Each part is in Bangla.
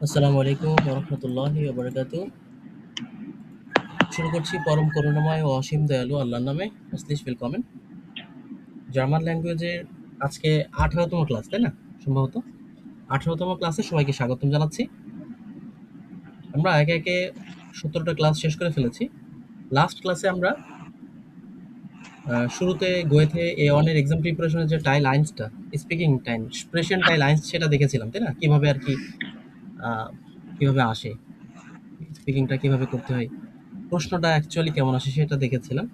আসসালামু আলাইকুম ওয়া রাহমাতুল্লাহি ওয়া বারাকাতুহু। শুরু করছি পরম করুণাময় ও অসীম দয়ালু আল্লাহর নামে। হেrzlich willkommen। জার্মান ল্যাঙ্গুয়েজের আজকে 18তম ক্লাস, তাই না? সম্ভবত 18তম ক্লাসে সবাইকে স্বাগতম জানাচ্ছি। আমরা একে, একে 17টা ক্লাস শেষ করে ফেলেছি। লাস্ট ক্লাসে আমরা শুরুতে গোয়েথে A1 এর এক্সাম প্রিপারেশনের যে টাইল আইনসটা, স্পিকিং টাইম, স্প্রেশন টাইল আইনস সেটা দেখেছিলাম, তাই না? কিভাবে আরকি আ কিভাবে আসে, স্পিকিংটা কিভাবে করতে হয়, প্রশ্নটা অ্যাকচুয়ালি কেমন আসে সেটা দেখেছিলাম।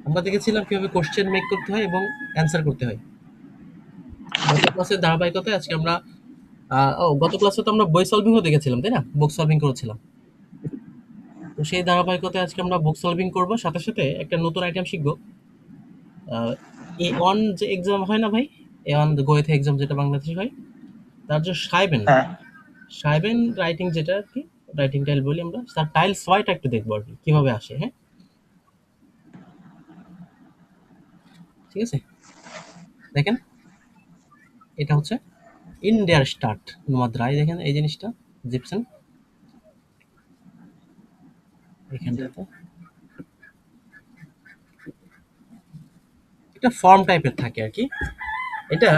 আমরা দেখেছিলাম কিভাবে কোশ্চেন মেক করতে হয় এবং অ্যান্সার করতে হয়। গত ক্লাসের ধারাবাহিকতায় আজকে আমরা গত ক্লাসে তো আমরা বই সলভিংও দেখেছিলাম, তাই না? বুক সলভিং করেছিলাম। তো সেই ধারাবাহিকতায় আজকে আমরা বুক সলভিং করব, সাথে, সাথে একটা নতুন আইটেম শিখব। আ A1 যে এক্সাম হয় না ভাই? A1 গোয়েথে এক্সাম যেটা বাংলাদেশে হয়, তার যে সাইবেন, হ্যাঁ সাইবেন রাইটিং যেটা আরকি, রাইটিং টাইল বলি আমরা, তার টাইল ৬ টা একটু দেখব আরকি কিভাবে আসে, হ্যাঁ? ঠিক আছে? দেখেন, এটা হচ্ছে ইন দেয়ার স্টার্ট Nummer 3 দেখেন এই জিনিসটা, জিপসেন জি এখানটাতে। এটা ফর্ম টাইপের থাকে আরকি। এটা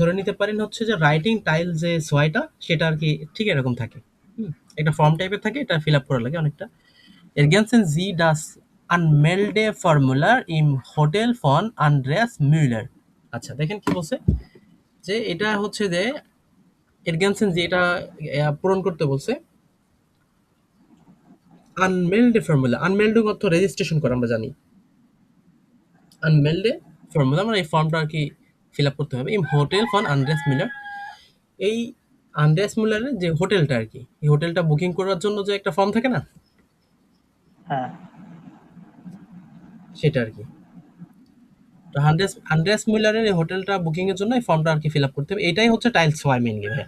ধরে নিতে পারেন হচ্ছে যে রাইটিং টাইল যে সোয়াইটা সেটা আরকি ঠিক এরকম থাকে। হুম? এটা ফর্ম টাইপের থাকে, এটা ফিল আপ করা লাগে অনেকটা। Ergänzen Sie das Anmeldeformular im Hotel von Andreas Müller। আচ্ছা দেখেন কি বলছে, যে এটা হচ্ছে যে এরগেনসেন যে এটা পূরণ করতে বলছে। আনমেল্ডে ফর্মুলা, আনমেল্ডিং অর্থ রেজিস্ট্রেশন করা আমরা জানি। আনমেল্ডে ফর্মুলা মানে এই ফর্মটা আর কি ফিল আপ করতে হবে। ইম হোটেল ফন আন্ড্রেস মিলার, এই আন্ড্রেস মিলারের যে হোটেলটা আর কি, এই হোটেলটা বুকিং করার জন্য যে একটা ফর্ম থাকে না, হ্যাঁ সেটা আর কি। তো আন্ড্রেস মিলারের এই হোটেলটা বুকিং এর জন্য এই ফর্মটা আর কি ফিল আপ করতে হবে। এটাই হচ্ছে টাইল সোয়াই মেইনলি ভাই।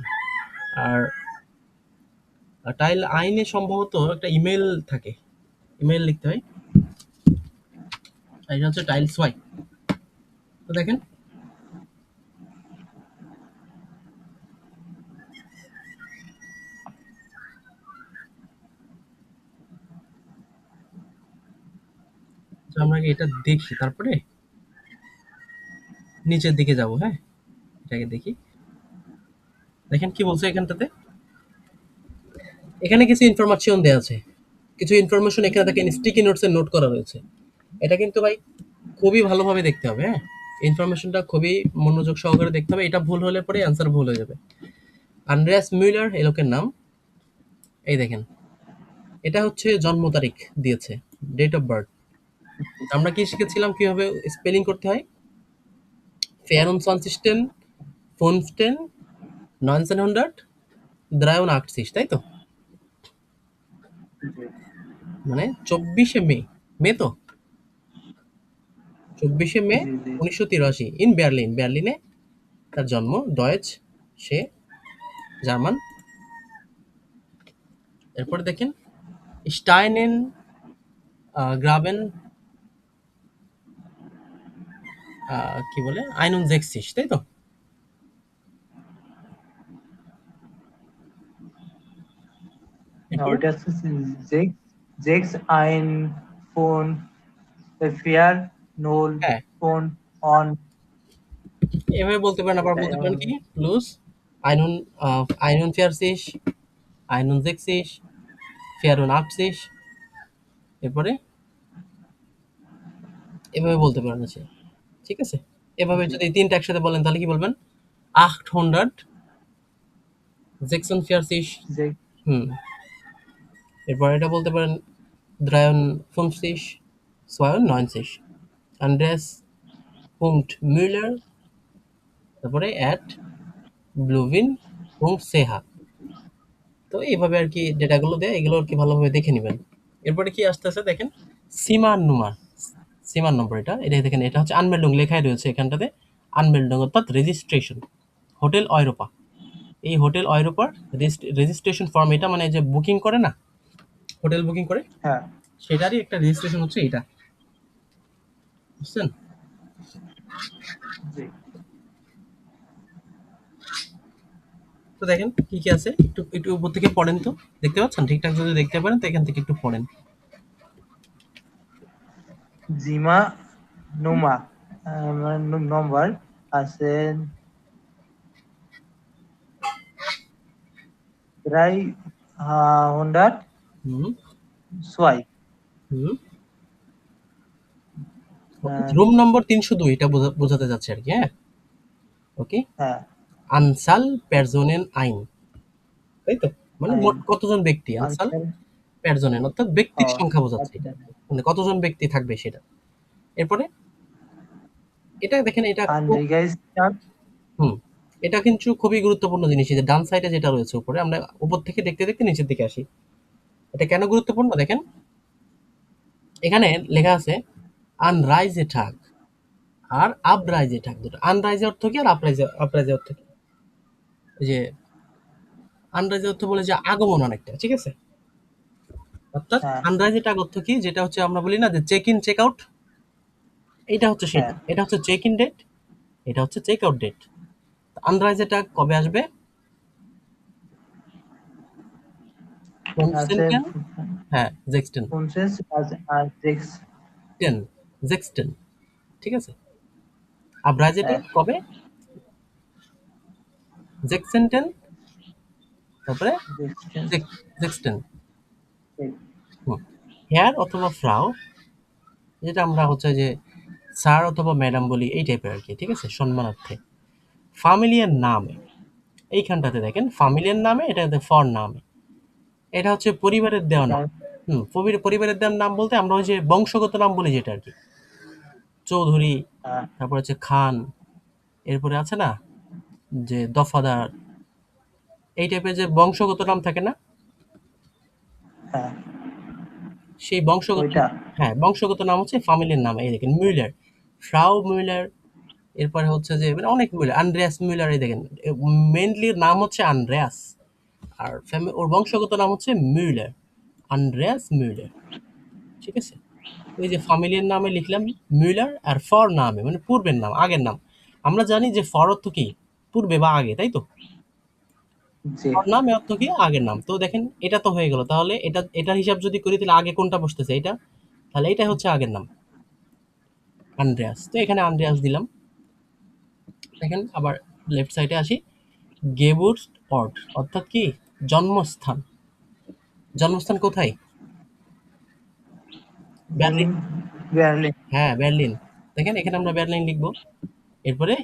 আর টাইল আইনে সম্ভবত একটা ইমেল থাকে, ইমেল লিখতে হয়। আর এটা হচ্ছে টাইল সোয়াই। তো দেখেন, তো আমরা আগে এটা দেখি, তারপরে নিচের দিকে যাব, হ্যাঁ? এটাকে দেখি। দেখেন কি বলছে এখানটাতে। এখানে কিছু ইনফরমেশন দেয়া আছে। কিছু ইনফরমেশন এখানে দেখেন স্টিকি নোটস এ নোট করা রয়েছে। এটা কিন্তু ভাই খুবই ভালোভাবে দেখতে হবে, হ্যাঁ? ইনফরমেশনটা খুবই মনোযোগ সহকারে দেখতে হবে। এটা ভুল হলে পরে অ্যান্সার ভুল হয়ে যাবে। আন্ড্রেয়াস মিউলার এই লোকের নাম। এই দেখেন, এটা হচ্ছে জন্ম তারিখ দিয়েছে, ডেট অফ বার্থ। আমরা কি শিখেছিলাম কিভাবে স্পেলিং করতে হয়? ফেয়ারনসনসিস্টেন ফোনস্টেন 1983, তাই তো? জি মানে 24শে মে, মে তো? 24শে মে জি জি 1983 ইন বার্লিন, বার্লিনে তার জন্ম। ডয়েচ, সে জার্মান। এরপরে দেখেন স্টাইনেন গ্রাবেন কি বলে 61, তাই তো? না এরপর ওইটা হচ্ছে জেক্স জেক্স আইন ফোন ফেয়ার নোল হ্যাঁ, ফোন অন এভাবে বলতে পারেন, আবার এটাই বলতে আমার পারেন কি প্লুস আইনুন, আইনুন ফিয়ারসিস, আইনুন জেক্সিস, ফিয়ারুন আপসিস। এরপরে এভাবে বলতে পারেন আছে, ঠিক আছে? এভাবে জি যদি এই ৩ টা একসাথে বলেন তাহলে কি বলবেন? 800 46। যে হুম। এরপর এটা বলতে পারেন 53, 92। Andreas Punkt Müller, তারপরে @bluewin.ch। তো এইভাবে আর কি ডেটাগুলো দেয়, এগুলো আর কি ভালোভাবে দেখে নিবেন। এরপরে কি আসতেছে দেখেন, সীমার নুমার, সীমার নম্বর এটা। এটা দেখেন, এটা হচ্ছে আনমেল্ডং লেখাই রয়েছে এখানটাতে। আনমেল্ডং অর্থাৎ রেজিস্ট্রেশন। হোটেল অয়রোপা। এই হোটেল অয়রোপার রেজিস্ট্রেশন ফর্ম এটা, মানে যে বুকিং করে না, হোটেল বুকিং করে, হ্যাঁ সেটারই একটা রেজিস্ট্রেশন হচ্ছে এটা। বুঝছেন? জি তো দেখেন কি কি আছে, একটু একটু উপর থেকে পড়েন তো, দেখতে পাচ্ছেন ঠিকঠাক? যদি দেখতে পারেন তো এখান থেকে একটু পড়েন। জিমা নুমা নম্বর আছে প্রায় 100 হুম ছয়। হুম রুম নম্বর 302 এটা বোঝাতে যাচ্ছে আর কি। হ্যাঁ, ওকে। হ্যাঁ আনসাল পারসোনেন আইন, তাই তো? মানে আইন মোট কতজন ব্যক্তি, আনসাল আনসার পারসোনেন অর্থাৎ ব্যক্তির ও সংখ্যা বোঝাচ্ছে এটা, মানে কতজন ব্যক্তি থাকবে সেটা। এরপরে এটা দেখেন, এটা খুব আনরিগাইস্টার হুম এটা কিন্তু খুবই গুরুত্বপূর্ণ জিনিস। এই যে ডান সাইডে যেটা রয়েছে উপরে, আমরা উপর থেকে দেখতে দেখতে নিচের দিকে আসি। এটা কেন গুরুত্বপূর্ণ দেখেন, এখানে লেখা আছে আনরাইজে থাক আর আপরাইজে থাক, দুটো। আনরাইজে অর্থ কি আর আপরাইজে আপরাইজে অর্থ কি? এই যে আনরাইজে অর্থ বলে যে আগমন অনেকটা, ঠিক আছে? অর্থাৎ হ্যাঁ আনরাইজে টাগ অর্থ কি, যেটা হচ্ছে আমরা বলি না যে চেক ইন চেক আউট, এটা হচ্ছে সেটা। হ্যাঁ এটা হচ্ছে চেক ইন ডেট, এটা হচ্ছে চেক আউট ডেট। আনরাইজে টাগ কবে আসবে? আছে কনসেন্টেন, হ্যাঁ জেক্সটেন, ফুনসেন্স আর জেক্স। টেন, জেক্সটেন, ঠিক আছে? আপরাইজে টাগ হ্যাঁ কবে? জেক্সেন্টেন, তারপরে জেক্সটেন্স জেক্সটেন। হেয়ার অথবা ফ্রাও, যেটা আমরা হচ্ছে যে স্যার অথবা ম্যাডাম বলি, এই টাইপের আর কি, ঠিক আছে, সম্মানার্থে। ফ্যামিলিয়ার নামে, এইখানটাতে দেখেন ফ্যামিলিয়ার নামে, এটা ফর নামে, এটা হচ্ছে পরিবারের দেওয়া এটা নাম। পরিবারের দেওয়ার নাম বলতে আমরা ওই যে বংশগত নাম বলি যেটা আর কি, চৌধুরী, হ্যাঁ তারপর হচ্ছে খান, এরপরে আছে না যে দফাদার, এই টাইপের যে বংশগত নাম থাকে না, হ্যাঁ সেই বংশগত, ওইটা হ্যাঁ বংশগত নাম হচ্ছে ফ্যামিলির নাম। এই দেখেন মিউলার, ফ্রাউ মিউলার, এরপরে হচ্ছে যে মানে অনেক মিউলার, আন্দ্রেয়াস মিউলার, এই দেখেন মেইনলি নাম হচ্ছে আন্দ্রেয়াস, আর ওর বংশগত নাম হচ্ছে মিউলার, আন্দ্রেয়াস মিউলার, ঠিক আছে? এই যে ফ্যামিলির নামে লিখলাম মিউলার, আর ফর নামে মানে পূর্বের নাম, আগের নাম। আমরা জানি যে ফর অর্থ কি, পূর্বে বা আগে, তাই তো? যে ফর নাম এর অর্থ কি, আগের নাম। তো দেখেন এটা তো হয়ে গেল, তাহলে এটার হিসাব যদি করি তাহলে আগে কোনটা বসতেছে, এটা, তাহলে এটাই হচ্ছে আগের নাম, আন্দ্রেয়াস। তো এখানে আন্দ্রেয়াস দিলাম। দেখেন আবার লেফট সাইডে আসি, গেবুর্স অর্ট অর্থাৎ কি, জন্মস্থান। জন্মস্থান কোথায়? In Berlin, Berlin. হ্যাঁ বার্লিন। দেখেন এখানে আমরা বার্লিন লিখবো। এরপরে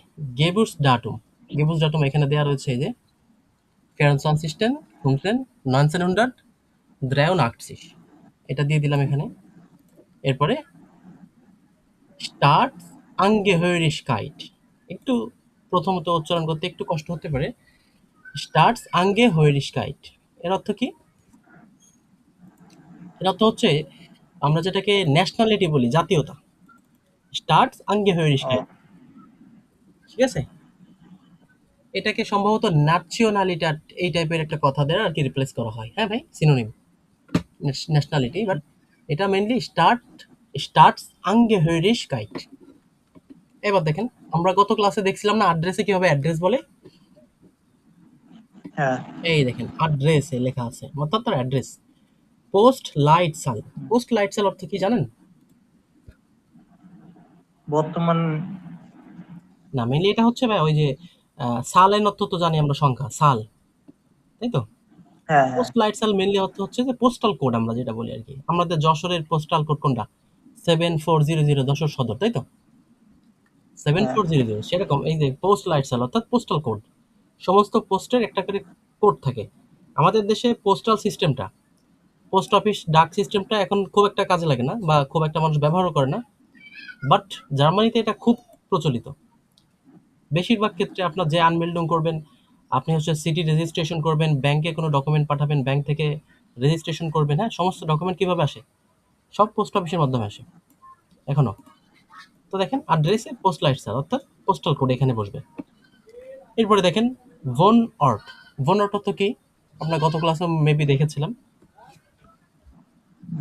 গেবুর্স ডাটুম, গেবুর্স ডাটুম এখানে দেওয়া রয়েছে, এই যে 24 1983, এটা দিয়ে দিলাম এখানে। এরপরে স্টার্ট আঙ্গেহৈরিশকাইট, একটু প্রথমত উচ্চারণ করতে একটু কষ্ট হতে পারে। স্টার্টস আঙ্গেহৈরিশকাইট এর অর্থ কি? এর অর্থ হচ্ছে আমরা যেটাকে ন্যাশনালিটি বলি, জাতীয়তা। স্টার্টস ও আঙ্গেহৈরিশকাইট, ঠিক আছে? এটাকে সম্ভবত ন্যাশনালিটা, এই টাইপের একটা কথা দ্বারা আর কি রিপ্লেস করা হয়। হ্যাঁ ভাই, সিনোনিম ন্যাশনালিটি, বাট এটা মেইনলি স্টার্টস আঙ্গেহৈরিশকাইট। এবার দেখেন, আমরা গত ক্লাসে দেখছিলাম না অ্যাড্রেসে কিভাবে অ্যাড্রেস বলে? হ্যাঁ এই দেখেন অ্যাড্রেসে লেখা আছে, অর্থাৎ তার অ্যাড্রেস। পোস্ট লাইট সাল, পোস্ট লাইট সাল অর্থ কি জানেন? বর্তমান না, মেইনলি এটা হচ্ছে ভাই ওই যে সালের অর্থ তো জানি আমরা, সংখ্যা সাল, তাই তো? হ্যাঁ হ্যাঁ পোস্ট লাইট সাল মেইনলি অর্থ হচ্ছে যে পোস্টাল কোড, আমরা যেটা বলি আর কি। আমাদের যশোরের পোস্টাল কোড কোনটা? 7400, যশোর সদর, তাই তো? সেভেন হ্যাঁ ফোর জিরো জিরো সেরকম এই যে পোস্ট লাইট সাল অর্থাৎ পোস্টাল কোড। সমস্ত পোস্টের একটা করে কোড থাকে। আমাদের দেশে পোস্টাল সিস্টেমটা, পোস্ট অফিস ডাক সিস্টেমটা এখন খুব একটা কাজে লাগে না, বা খুব একটা মানুষ ব্যবহারও করে না। বাট জার্মানিতে এটা খুব প্রচলিত। বেশিরভাগ ক্ষেত্রে আপনার যে আনবিল্ডিং করবেন, আপনি হচ্ছে সিটি রেজিস্ট্রেশন করবেন, ব্যাংকে কোনো ডকুমেন্ট পাঠাবেন, ব্যাংক থেকে রেজিস্ট্রেশন করবেন, হ্যাঁ সমস্ত ডকুমেন্ট কিভাবে আসে? সব পোস্ট অফিসের মাধ্যমে আসে এখনো। তো দেখেন অ্যাড্রেসে পোস্ট লাইট সাল অর্থাৎ পোস্টাল কোড এখানে বসবে। এরপরে দেখেন ভন অর্ট, ভন অর্ট তো কি, আমরা গত ক্লাসে মেবি দেখেছিলাম।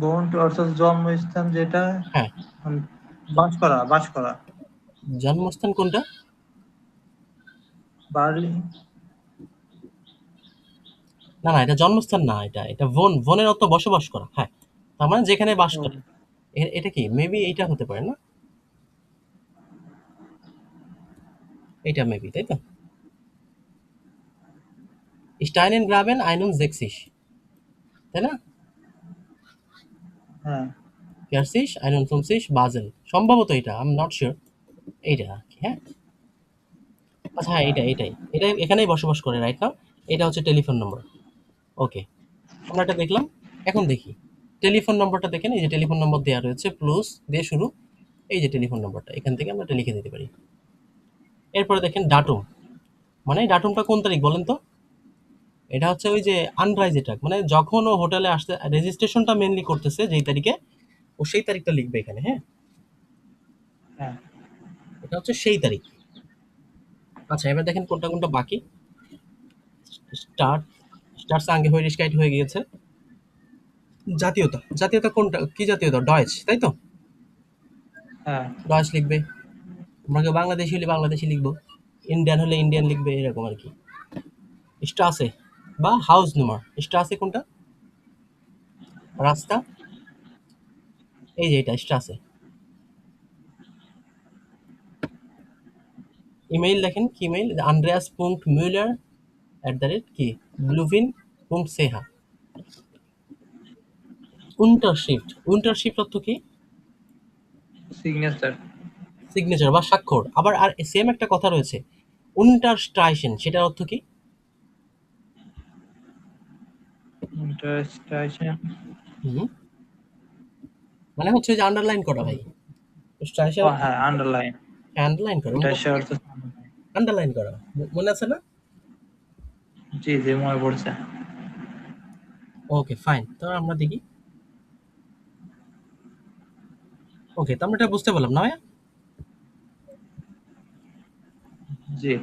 বন্ড অর্থাৎ জন্মস্থান, যেটা হ্যাঁ, বাস করা। জন্মস্থান কোনটা? বার্লিন না না, এটা জন্মস্থান না, এটা ভনের অর্থ বসবাস করা। হ্যাঁ, তার মানে যেখানে বাস ও, করে। এটা কি মেবি এইটা হতে পারে না? এটা মেবি, তাই তো? স্টাইনেন গ্রাবেন আইনুম জেক্সিস, তাই না? হ্যাঁ ইয়ারসিস আইনুম সুমসিস বাজেল, সম্ভবত এটা, আই এম নট শিওর। এইটা আর কি, হ্যাঁ। আচ্ছা হ্যাঁ, হ্যাঁ এটাই এখানেই বসবাস করে রাইট নাও। এটা হচ্ছে টেলিফোন নম্বর। ওকে, আমরা এটা দেখলাম। এখন দেখি টেলিফোন নম্বরটা। দেখেন এই যে টেলিফোন নম্বর দেওয়া রয়েছে, প্লাস দিয়ে শুরু। এই যে টেলিফোন নম্বরটা, এখান থেকে আমরা এটা লিখে দিতে পারি। এরপরে দেখেন ডাটুম, মানে ডাটুমটা কোন তারিখ বলেন তো? এটা হচ্ছে ওই যে আনরাইজে টাক, মানে যখন ও হোটেলে আসতে রেজিস্ট্রেশনটা মেনলি করতেছে যেই তারিখে, ও সেই তারিখটা লিখবে এখানে, হ্যাঁ। হ্যাঁ এটা হচ্ছে সেই তারিখ। আচ্ছা এবার দেখেন কোনটা কোনটা বাকি। স্টার্ট, স্টার্ট আগে হয়ে হয়ে গিয়েছে। জাতীয়তা, জাতীয়তা কোনটা, কি জাতীয়তা? ডয়েচ, তাই তো? হ্যাঁ ডয়েচ লিখবে। আমরা কেউ বাংলাদেশি হলে বাংলাদেশি লিখবো, ইন্ডিয়ান হলে ইন্ডিয়ান লিখবে, এরকম আর কি। স্ট্রাসে বা হাউস নাম্বার। স্ট্রাসে কোনটা? রাস্তা, এই যে এটা স্ট্রাসে। ইমেইল দেখেন, কি ইমেইল? আন্দ্রেয়াস পুঙ্ট মিউলার অ্যাট দ্য রেট কি ব্লুভিন পুঙ্ট সেহা। উন্টারশিফট, উন্টারশিফট অর্থ কি? সিগনেচার। সিগনেচার বা স্বাক্ষর। আবার আর সেম একটা কথা রয়েছে, উন্টারস্ট্রাইশন, সেটার অর্থ কি? ইন্টারস্টেশন। হুম, মানে হচ্ছে যে আন্ডারলাইন করা ভাই। স্ট্রাইশন ও হ্যাঁ, আন্ডারলাইন। আন্ডারলাইন করা, এটা সে অর্থ underline। আন্ডারলাইন করা। মনে আছে না? জি জি, মনে পড়ছে। ওকে ফাইন, তো আমরা দেখি। ওকে, তো আমরা এটা বুঝতে পারলাম না ভাইয়া? জি।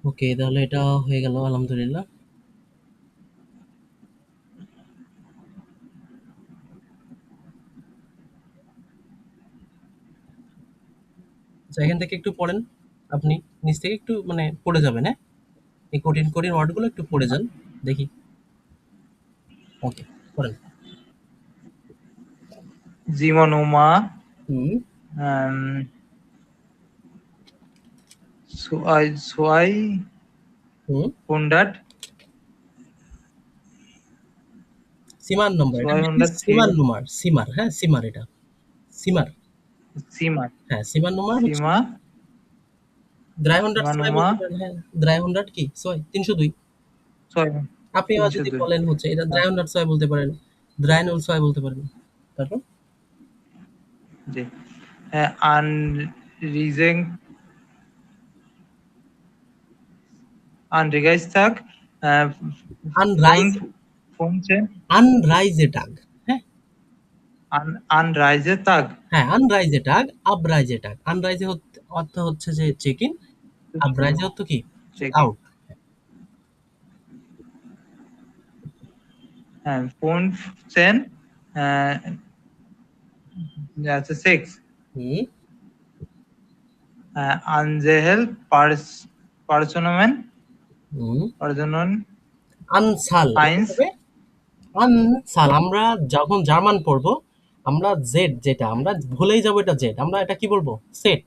ওকে, তাহলে এটা হয়ে গেল আলহামদুলিল্লাহ। আচ্ছা এখান থেকে একটু পড়েন আপনি, নিচ থেকে একটু মানে পড়ে যাবেন, হ্যাঁ। এই কঠিন কঠিন ওয়ার্ডগুলো একটু পড়ে যান, দেখি। ওকে, পড়েন। জিমনুমা, হুম। সুয়াই সুয়াই হুম। হুন্ডাট, সীমার নম্বর, এটা সুয়াই মেনলি হুন্ডাট সীমার নম্বর, সীমার, হ্যাঁ সীমার, এটা সীমার। সিমা, হ্যাঁ সীমার নম্বর হচ্ছে সিমা, 306 সিমানুমা, বলতে পারেন, হ্যাঁ। 300 কি 6 302। ছয়, আপনি আবার যদি 302। বলেন হচ্ছে এটা 306 বলতে পারেন, 306 বলতে পারেন। তারপর জি। আনরিজেং, আনরিগাইস্তাক, ফোন, আনরাইজ, ফোনচেন, আনরাইজে টাগ, হ্যাঁ। আনরাইজে তাগ। হ্যাঁ আনরাইজে টাগ, আপরাইজে টাগ। আনরাইজে অর্থ হচ্ছে যে চেক ইন, আপরাইজে অর্থ কি চেক ইন। আউট। হ্যাঁ, ফোনচেন, আচ্ছা সিক্স, হুম। আনজেহেল, পার্সোনমেন, হুম। পার্সোনন, আনসাল এটা আইন্স। হবে আনসাল। আমরা যখন জার্মান পড়বো, আমরা জেড, যেটা আমরা ভুলেই যাবো এটা জেড, আমরা এটা কি বলবো? সেট।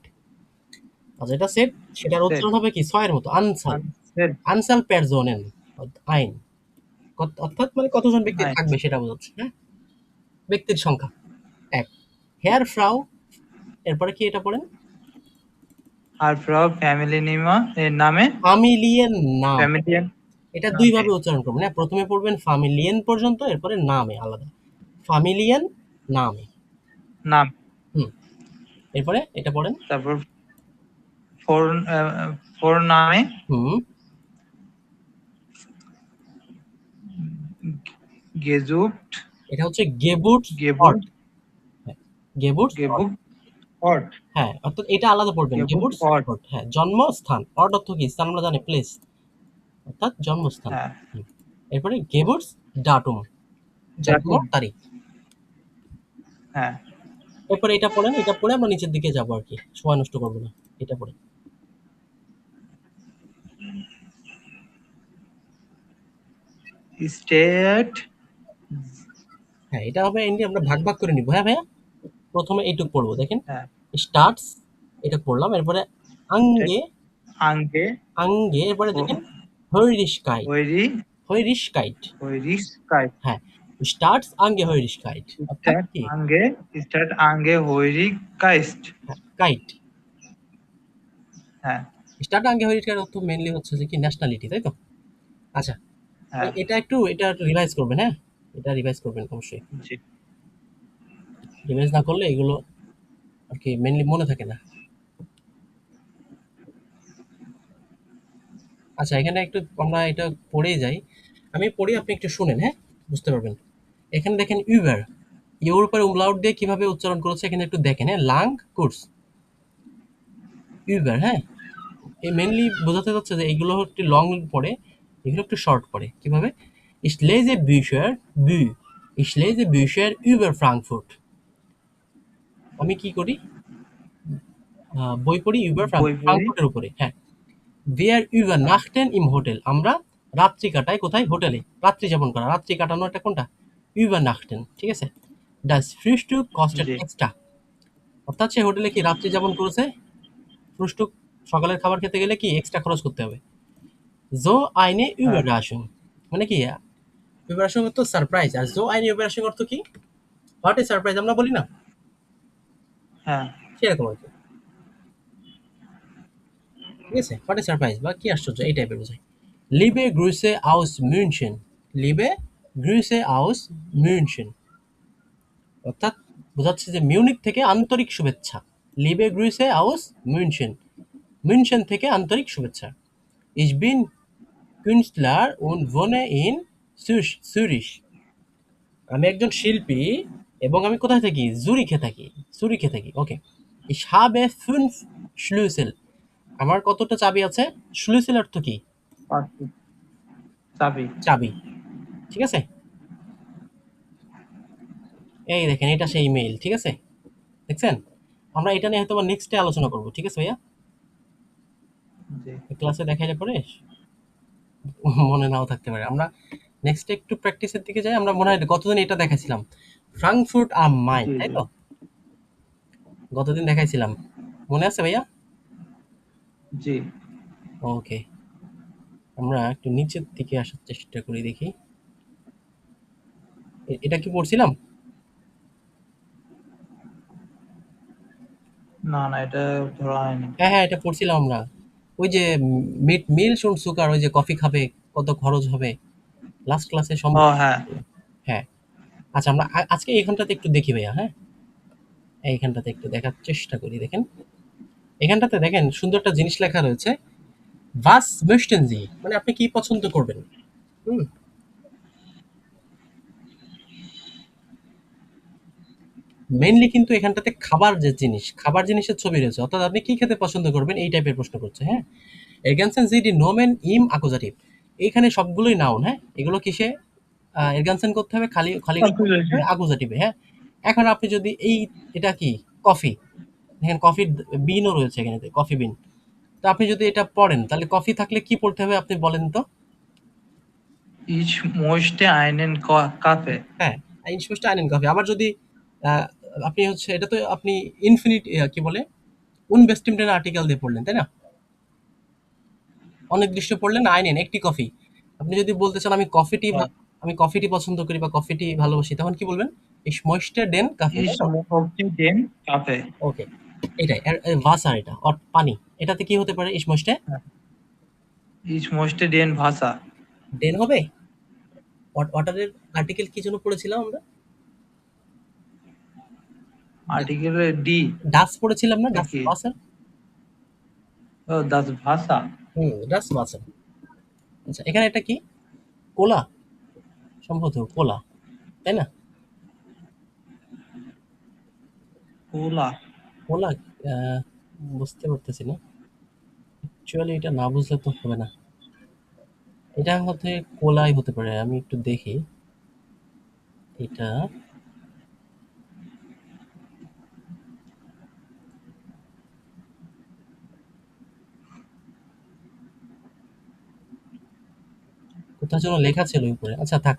আচ্ছা এটা সেট, সেটার সেট, উচ্চারণ হবে কি ছয়ের মতো, আনসাল। আনসেট, আনসাল পারসোনেন, আইন। অর্থাৎ মানে কতজন ব্যক্তি আইন্স। থাকবে সেটা বোঝাচ্ছে, হ্যাঁ। ব্যক্তির সংখ্যা এক। হেয়ার ফ্রাউ, এরপরে কি এটা পড়েন? আর ফ্রগ ফ্যামিলি নিমা এর নামে, ফামিলিয়েন নাম। ফ্যামিলিয়ান এটা দুই নামে, ভাবে উচ্চারণ করবেন, হ্যাঁ। প্রথমে পড়বেন ফামিলিয়েন পর্যন্ত, এরপরে নামে আলাদা। ফামিলিয়েন নামে। নাম। হুম। এরপরে এটা পড়েন। তারপর ফোর, ফোর নামে, হুম। গেজুট, এটা হচ্ছে গেবুট গেবুট, অট। হ্যাঁ, গেবুট অট। গেবুক অট, হ্যাঁ, অর্থাৎ এটা আলাদা পড়বেন, গেবুট গেবুট অট। অট। হ্যাঁ, জন্মস্থান। অট অর্থ কি? স্থান আমরা জানি, প্লেস, অর্থাৎ জন্মস্থান। হ্যাঁ, হুম। এরপরে গেবুটস ডাটুম, জন্ম ডাকুন। তারিখ। হ্যাঁ, এরপরে এটা পড়েন, এটা পড়ে আমরা নিচের দিকে যাবো আর কি, সময় নষ্ট করবো না। এটা পড়ে State. হ্যাঁ, এটা হবে এমনি আমরা ভাগ, ভাগ করে নিব। হ্যাঁ ভাইয়া? প্রথমে এইটুক পড়বো দেখেন। হ্যাঁ, স্টার্টস এটা পড়লাম। এরপরে state আঙ্গে, আঙ্গে আঙ্গে এরপরে ও দেখেন হৈরিশকাইট, হৈরি হৈরিশকাইট। হৈরিশকাইট। হ্যাঁ, স্টার্টস আঙ্গে হৈরিশকাইট। অর্থাৎ State কি? আঙ্গে State আঙ্গে হৈরিকাইস্ট। হ্যাঁ, কাইট। হ্যাঁ, স্টার্ট আঙ্গে হৈরিশকাইট অর্থ মেইনলি হচ্ছে যে কি ন্যাশনালিটি, তাই তো? আচ্ছা, হ্যাঁ, এটা একটু রিভাইজ করবেন, হ্যাঁ? এটা রিভাইজ করবেন অবশ্যই। জি, রিভাইজ না করলে এগুলো আরকি মেইনলি মনে থাকে না। আচ্ছা, এখানে একটু আমরা এটা পড়েই যাই। আমি পড়ি, আপনি একটু শুনেন, হ্যাঁ? বুঝতে পারবেন। এখানে দেখেন ইউবার, ইউর উপরে umlaut দিয়ে কিভাবে উচ্চারণ করেছে এখানে একটু দেখেন, হ্যাঁ? লাং কোর্স, ইউবার, হ্যাঁ? এই মেইনলি বোঝাতে চাচ্ছে যে এইগুলো একটু লং পড়ে, এগুলো একটু শর্ট পড়ে। কিভাবে? Ich lese Bücher, Bü. Ich lese Bücher über Frankfurt. আমি কি করি? বই পড়ি über বই পড়ি। ফ্রাঙ্কফুর্টের উপরে। হ্যাঁ। Wir übernachten im Hotel. আমরা রাত্রি কাটাই কোথায়? হোটেলে। রাত্রি যাপন করা। রাত্রি কাটানো এটা কোনটা? Übernachten. ঠিক আছে? Das Frühstück kostet জি, extra. অর্থাৎ সে হোটেলে কি রাত্রি যাপন করেছে, ফ্রুস্টুক সকালের খাবার খেতে গেলে কি এক্সট্রা খরচ করতে হবে। So eine হ্যাঁ, Überraschung মানে কি? Überraschung অর্থ সারপ্রাইজ। আর so eine Überraschung অর্থ কি? হোয়াট এ সারপ্রাইজ আমরা বলি না? হ্যাঁ, সেরকম আরকি। ঠিক আছে? হোয়াট এ সারপ্রাইজ বা কি আশ্চর্য এই টাইপের বোঝায়। Liebe Grüße aus München. Liebe Grüße aus München. অর্থাৎ বোঝাচ্ছে যে মিউনিক থেকে আন্তরিক শুভেচ্ছা। Liebe Grüße aus München. মিউনশেন থেকে আন্তরিক শুভেচ্ছা। Ich bin Künstler und wohne in Zürich. আমি একজন শিল্পী এবং আমি কোথায় থাকি? জুরিখে থাকি। জুরিখে থাকি। ওকে। Ich habe 5 Schlüssel. আমার কতটা চাবি আছে? Schlüssel অর্থ কি? পাঁচটি চাবি। চাবি। ঠিক আছে? এই দেখেন এটা সেই মেইল। ঠিক আছে? দেখছেন? আমরা এটা নিয়ে হয়তোবা নেক্সট ডে আলোচনা করব। ঠিক আছে ভাইয়া? জি, ক্লাসে দেখাইলে পরে মনে নাও থাকতে পারে। আমরা নেক্সট একটু প্র্যাকটিসের দিকে যাই। আমরা মনে হয় গতদিন এটা দেখাইছিলাম। ফ্রাঙ্কফুর্ট আম মাইন, জি, তাই জি, তো? গতদিন দেখাইছিলাম। মনে আছে ভাইয়া? জি। ওকে। আমরা একটু নিচের দিকে আসার চেষ্টা করি দেখি। এটা কি পড়ছিলাম? না, না, এটা ধরা হয়নি। হ্যাঁ, হ্যাঁ, এটা পড়ছিলাম আমরা। ওই যে মিল্ক und সুগার, ওই যে কফি খাবে, কত খরচ হবে? লাস্ট ক্লাসে ও হ্যাঁ, হ্যাঁ। আচ্ছা, আমরা আজকে এইখানটাতে একটু দেখি ভাইয়া, হ্যাঁ? এইখানটাতে একটু দেখার চেষ্টা করি দেখেন। এখানটাতে দেখেন সুন্দর একটা জিনিস লেখা রয়েছে। Was möchten Sie? মানে আপনি কি পছন্দ করবেন? হুম? মেইনলি কিন্তু এখানটাতে খাবার যে জিনিস, খাবার জিনিসের ছবি রয়েছে। অর্থাৎ আপনি কি খেতে পছন্দ করবেন এই টাইপের প্রশ্ন করছে, হ্যাঁ? Ergänzen Sie die Nomen im Akkusativ. এইখানে সবগুলোই নাউন, হ্যাঁ? এগুলো কিসে এরগানসেন করতে হবে? খালি খালি করতে কনফিগারেশন। হবে আকুজাটিভে, হ্যাঁ? এখন আপনি যদি এটা কি? কফি। দেখেন কফির বিনও রয়েছে এখানেতে, কফি বিন। তো আপনি যদি এটা পড়েন তাহলে কফি থাকলে কি পড়তে হবে আপনি বলেন তো? Ich möchte einen Kaffee. হ্যাঁ, ইনস্পষ্ট আনেন কফি। আবার যদি আ আপনি হচ্ছে এটা তো আপনি ইনফিনিট কি বলে? unbestimmten আর্টিকেল দিয়ে পড়লেন, তাই না? অনির্দিষ্ট পড়লেন আইনেন একটি কফি। আপনি যদি বলতে চান হ্যাঁ, আমি কফিটি পছন্দ করি বা কফিটি ভালোবাসি তখন কি বলবেন? Ich möchte den Kaffee, তাই ich তো? möchte den Kaffee. ওকে। এটাই। Wasser এটা পানি। এটাতে কি হতে পারে? Ich möchte হ্যাঁ, ich möchte den Wasser. den হবে? ওয়াটারের আর্টিকেল কি জন্য পড়েছিলাম আমরা? আর্টিকেলে ডি das পড়েছিলাম না? das নাকি? Wasser? ও das Wasser. হুম, das Wasser। আচ্ছা, এখানে এটা কি? কোলা? সম্ভবত কোলা, তাই না? কোলা। কোলা আ বুঝতে পারতেছি না। অ্যাকচুয়ালি এটা না বুঝলে তো হবে না। এটা হতে কোলাই হতে পারে। আমি একটু দেখি। এটা কোথাও যেন লেখা ছিল উপরে। আচ্ছা থাক,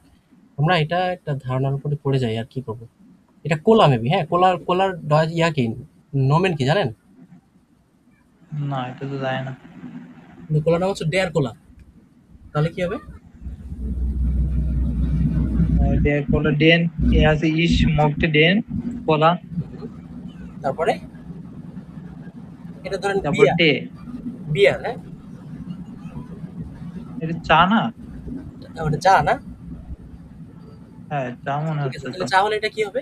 আমরা এটা একটা ধারণার উপরে পড়ে যাই, আর কি করব। এটা কোলা মেবি, হ্যাঁ কোলার কোলার ইয়া কি, নোমেন কি জানেন? না, এটা তো জানি না। কিন্তু কোলার নাম হচ্ছে ডেয়ার কোলা। তাহলে কি হবে? এটা কোলা ডেন, এ আছে ইস মগটে ডেন কোলা, তারপরে এটা ধরেন তারপর বিয়ার। টে। বিয়ার, হ্যাঁ। এটা চা না? ওটা চা না? হ্যাঁ, চা মনে ঠিক আছে, হচ্ছে তো। তাহলে চা হলে এটা কি হবে?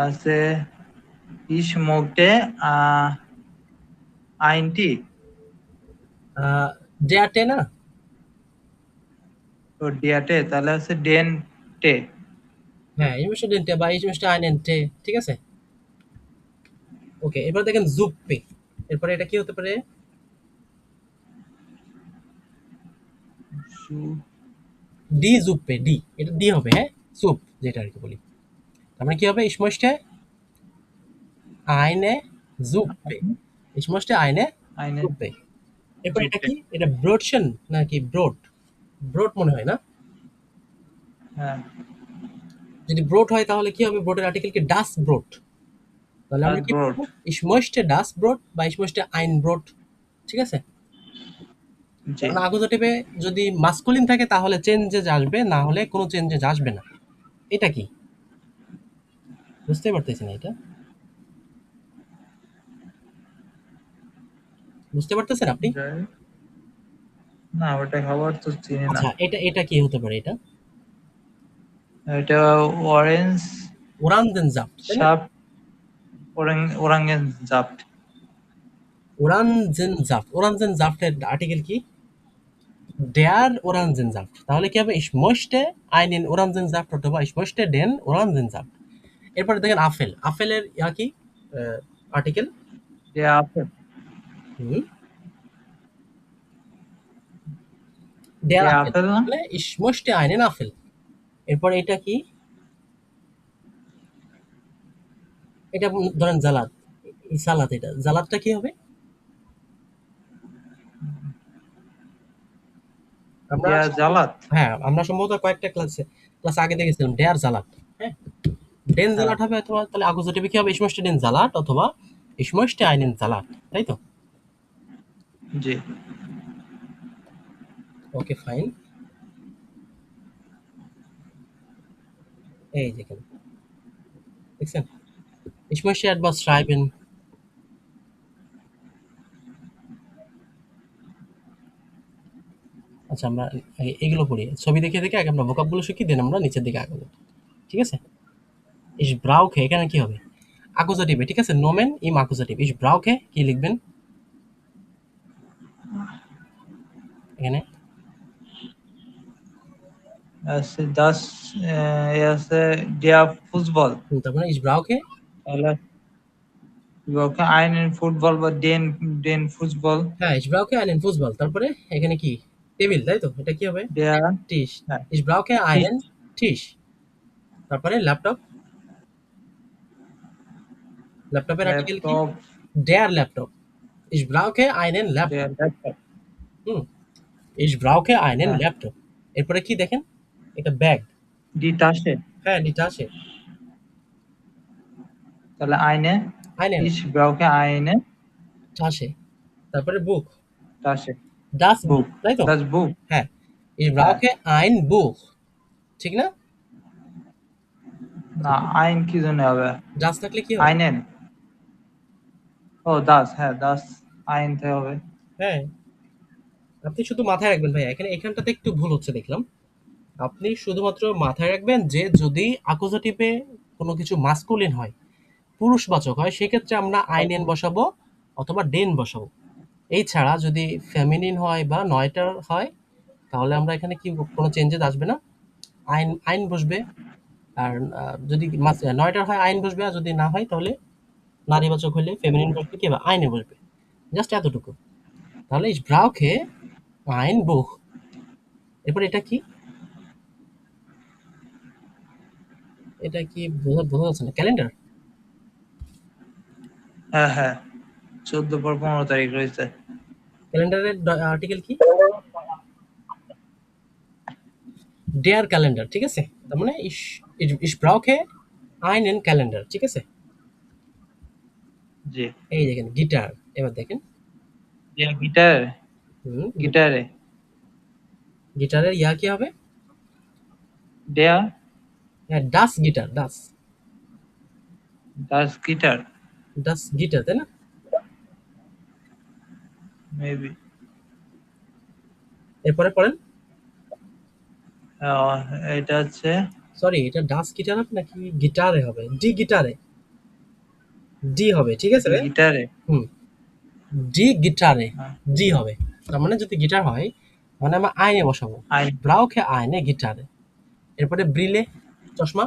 আছে ইস মগটে আইনটি। ডেয়ার টে না? তো ডিয়াটে তাহলে আছে ডেন টে। হ্যাঁ, ইংলিশে ডেন্টে বা ইংলিশে আইনেন্টে। ঠিক আছে। ওকে, এবার দেখেন জুপ্পে। এরপরে এটা কি হতে পারে? ডি জুপ্পে, ডি, এটা ডি হবে, হ্যাঁ। সুপ যেটা আর কি বলি। তার মানে কি হবে? ইসমস্টে আইনে জুপ্পে। ইসমস্টে আইনে আইনে জুপ্পে। এরপর এটা জুটে। কি? এটা ব্রোডশন নাকি ব্রোড? ব্রোড মনে হয় না? হ্যাঁ, যদি ব্রোড হয় তাহলে কি হবে? ব্রোডের আর্টিকেল কি? ডাস ব্রোড। তাহলে ডাস আমরা কি ব্রড। বলবো? ইসমস্টে ডাস ব্রোড বা ইসমস্টে আইন ব্রোড। ঠিক আছে। জি। কারণ আকুজাটিভে যদি মাস্কুলিন থাকে তাহলে চেঞ্জেস আসবে, না হলে কোনো চেঞ্জেস আসবে না। এটা কি? বুঝতে পারতেছি না এটা। বুঝতে পারতেছেন আপনি? যাই- না, ওটা খাবার তো চিনি না। আচ্ছা, এটা এটা কি হতে পারে এটা? এটা অরেঞ্জ ওরানজেনজাফট, তাই না? সাপ, ওরাঙ্গেন জাপ্ট। ওরানজেনজাফট। ওরানজেনজাফটের আর্টিকেল কি? ডেয়ার ওরানজেনজাফট। তাহলে কি হবে? Ich möchte einen Orangensaft অথবা ich möchte den Orangensaft। এরপরে দেখেন আফেল। আফেলের ইয়া কি? আর্টিকেল। যে আপেল, হুম, ডেয়ার যে আফেল। আপেল না। তাহলে ich möchte einen Apfel। এরপরে এটা কি? এটা ধরেন জালাদ। এই সালাদ, এটা জালাদটা কি হবে? আমরা যে সম্ভবত, জালাত। হ্যাঁ আমরা সম্ভবত কয়েকটা ক্লাস আগে দেখেছিলাম ডেয়ার জালাদ। হ্যাঁ, ডেন হ্যাঁ। জালাট হবে অথবা তাহলে আকুজাটিভে কি হবে? Ich möchte den Salat অথবা Ich möchte einen Salat। তাই তো? জি। Okay fine. এই দেখেন, দেখছেন? Ich möchte etwas schreiben। আচ্ছা, আমরা এগুলো পড়ি। ছবি দেখে দেখে আগে আমরা ভোকাবগুলো শিখি, দেন আমরা নিচের দিকে আগাবো। ঠিক আছে? Ich brauche এখানে কি হবে? আকুজাটিভে, ঠিক আছে? নোমেন ইম আকুজাটিভ। Ich brauche কি লিখবেন এখানে? আছে দাস, এ আছে ডিয়া ফুটবল। তারপরে Ich brauche, তাহলে ওকে আইন ফুটবল বা ডেন ডেন ফুটবল। হ্যাঁ Ich brauche einen Fußball। তারপরে এখানে কি? টেবিল, তাই তো? এটা কি হবে? ডিয়া। টিশ। হ্যাঁ, Ich brauche ঠিক। einen Tisch। তারপরে ল্যাপটপ। ল্যাপটপের আর্টিকেল কি? Laptop. Der laptop. Ich brauche einen ডিয়া ল্যাপটপ। ল্যাপটপ। হুম, Ich brauche einen হ্যাঁ, ল্যাপটপ। এরপরে কি দেখেন? এটা ব্যাগ। ডি টাসে। হ্যাঁ, এটা আসে। তাহলে আইনে einen ইস ব্রাউকে আইনে আসে। তারপরে বুক। টাসে। Das বুক। Buch, তাই তো? দাস বুক। হ্যাঁ, Ich হ্যাঁ। brauche ein Buch। ঠিক না? না, আইন কি জন্য হবে? Das থাকলে কি হবে? আইনেন। ও দাস, হ্যাঁ দাস আইনতে হবে। হ্যাঁ, আপনি শুধু মাথায় রাখবেন ভাইয়া, এখানটাতে একটু ভুল হচ্ছে দেখলাম। আপনি শুধুমাত্র মাথায় রাখবেন যে যদি অ্যাকুজাটিভে কোনো কিছু মাস্কুলিন হয়, পুরুষবাচক হয়, সেক্ষেত্রে আমরা আইনেন বসাবো অথবা ডেন বসাবো। এছাড়া যদি ফেমিনিন হয় বা নয়টার হয়, তাহলে আমরা এখানে কি কোনো চেঞ্জেস আসবে না। আইন আইন বসবে। আর যদি নয়টার হয় আইন বসবে, আর যদি না হয় তাহলে নারীবাচক হলে ফেমিনিন বসবে কি বা আইনে বসবে। জাস্ট এতটুকু। তাহলে ich brauche ein Buch। এরপর এটা কি? এটা কি বোঝা যাচ্ছে না। ক্যালেন্ডার। হ্যাঁ, হ্যাঁ, 14 পর 15 তারিখ রয়েছে। ক্যালেন্ডারের আর্টিকেল কি? ডেয়ার ক্যালেন্ডার, ঠিক আছে? তার মানে ich brauche einen ক্যালেন্ডার, ঠিক আছে? জি। এই দেখেন গিটার, এবার দেখেন গিটার, হুম, গিটারে, গিটারের ইয়া কি হবে? দেয়া, হ্যাঁ, ডাস গিটার, ডাস দাস গিটার, ডাস গিটার, তাই না? মেবি। এরপরে পড়েন। এটা হচ্ছে সরি, এটা ডাস গিটার হবে নাকি গিটারে হবে? ডি গিটারে, ডি হবে, ঠিক আছে রে? গিটারে। হুম, ডি গিটারে, হ্যাঁ, ডি হবে। তার মানে যদি গিটার হয় মানে আমরা আইনে বসাবো, আই, ব্রাউকে আইনে গিটারে। এরপরে ব্রিলে, চশমা,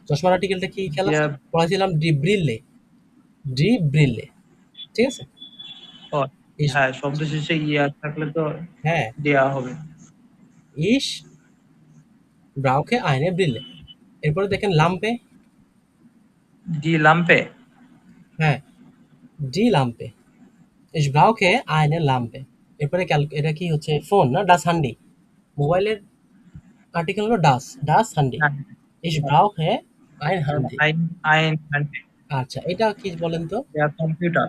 চশমার আর্টিকেলটা কি খেয়াল আছে? দিয়া, পড়াছিলাম ডি ব্রিলে, ডি ব্রিলে, ঠিক আছে? ও, ইস, হ্যাঁ, শব্দ শেষে ইয়া থাকলে তো হ্যাঁ, দেয়া হবে। ইস ব্রাউকে আইনে ব্রিলে। এরপরে দেখেন লাম্পে, ডি লাম্পে। হ্যাঁ, ডি লাম্পে, ইস ব্রাউকে আইনে লাম্পে। এরপরে এটা কি হচ্ছে? ফোন না, ডাস হান্ডি। মোবাইলের আর্টিকেল হলো ডাস, ডাস হান্ডি। ইস ব্রাউকে আইন হান্ডি। আইন, আইন হান্ডি। আচ্ছা, এটা কি বলেন তো? দেয়া কম্পিউটার,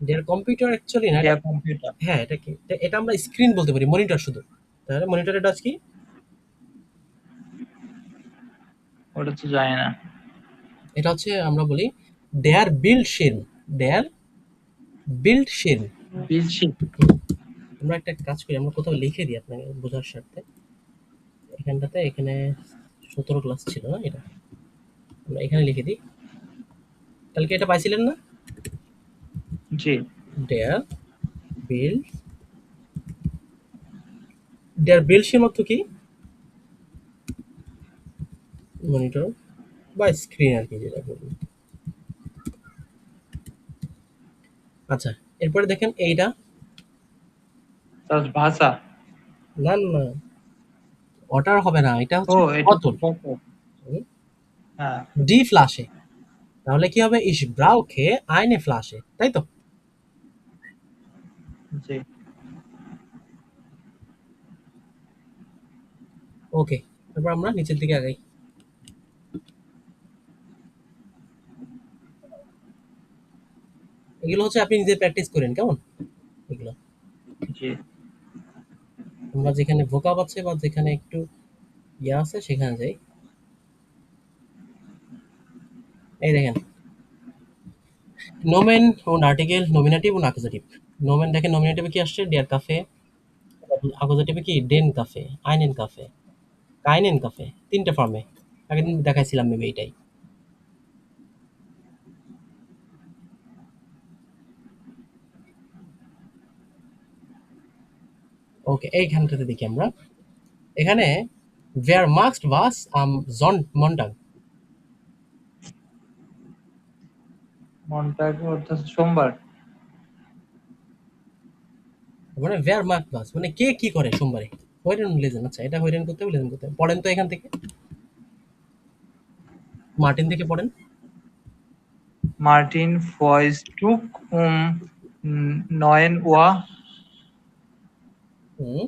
এর কম্পিউটার অ্যাকচুয়ালি না, এটা দেয়া কম্পিউটার। হ্যাঁ, এটা কি? এটা আমরা স্ক্রিন বলতে পারি, মনিটর শুধু। তাহলে মনিটরের ডাচ কি? ওটা তো যায় না। এটা হচ্ছে আমরা বলি দেয়ার বিল্ড শির্ম, দেয়ার বিল্ড শির্ম। বিলশি। আমরা একটা কাজ করি, আমরা কোথাও লিখে দিই আপনাকে বোঝার স্বার্থে। এখানটাতে, এখানে 17 ক্লাস ছিল না এটা, আমরা এখানে লিখে দিই। কালকে এটা পাইছিলেন না? জি। দেয়ার বিল্ড, দেয়ার বিল্ড শির্ম অর্থ কি? মনিটর বা স্ক্রিন আর কি, যেটা বলি। আচ্ছা, এরপরে দেখেন এইটা, তার ভাষা। না না না, ওটার হবে না, এটা ও, হচ্ছে এটা তো বোতল। কত? হ্যাঁ, ডি ফ্লাশে, তাহলে কি হবে? ইস ব্রাউকে আইনে ফ্লাশে, তাই তো? জি। ওকে, তারপর আমরা নিচের দিকে আগাই। এগুলো হচ্ছে আপনি নিজে প্র্যাকটিস করেন, কেমন এগুলো? জি। আমরা যেখানে ভোকাব আছে বা যেখানে একটু ইয়া আছে সেখানে যাই। এই দেখেন, নোমেন ও আর্টিকেল, নমিনেটিভ ও অ্যাকুজেটিভ। নোমেন দেখেন, নমিনেটিভে কি আসছে? ডিয়ার কাফে। অ্যাকুজেটিভে কি? ডেন কাফে, আইনেন কাফে, কাইনেন কাফে। তিনটা ফর্মে, আগের দিন দেখাইছিলাম মেবি এইটাই। ওকে, এইখানটাতে দেখি আমরা। এখানে wer macht was am Montag, মনটা অর্থাৎ সোমবার। মানে wer macht was মানে কে কি করে সোমবারে? হয়রান লেজেন, আচ্ছা এটা হয়রান করতে হবে, লেজেন করতে হবে। পড়েন তো এখান থেকে, মার্টিন থেকে পড়েন। মার্টিন ফয়েস্টুক নয়েন ওয়া হুম,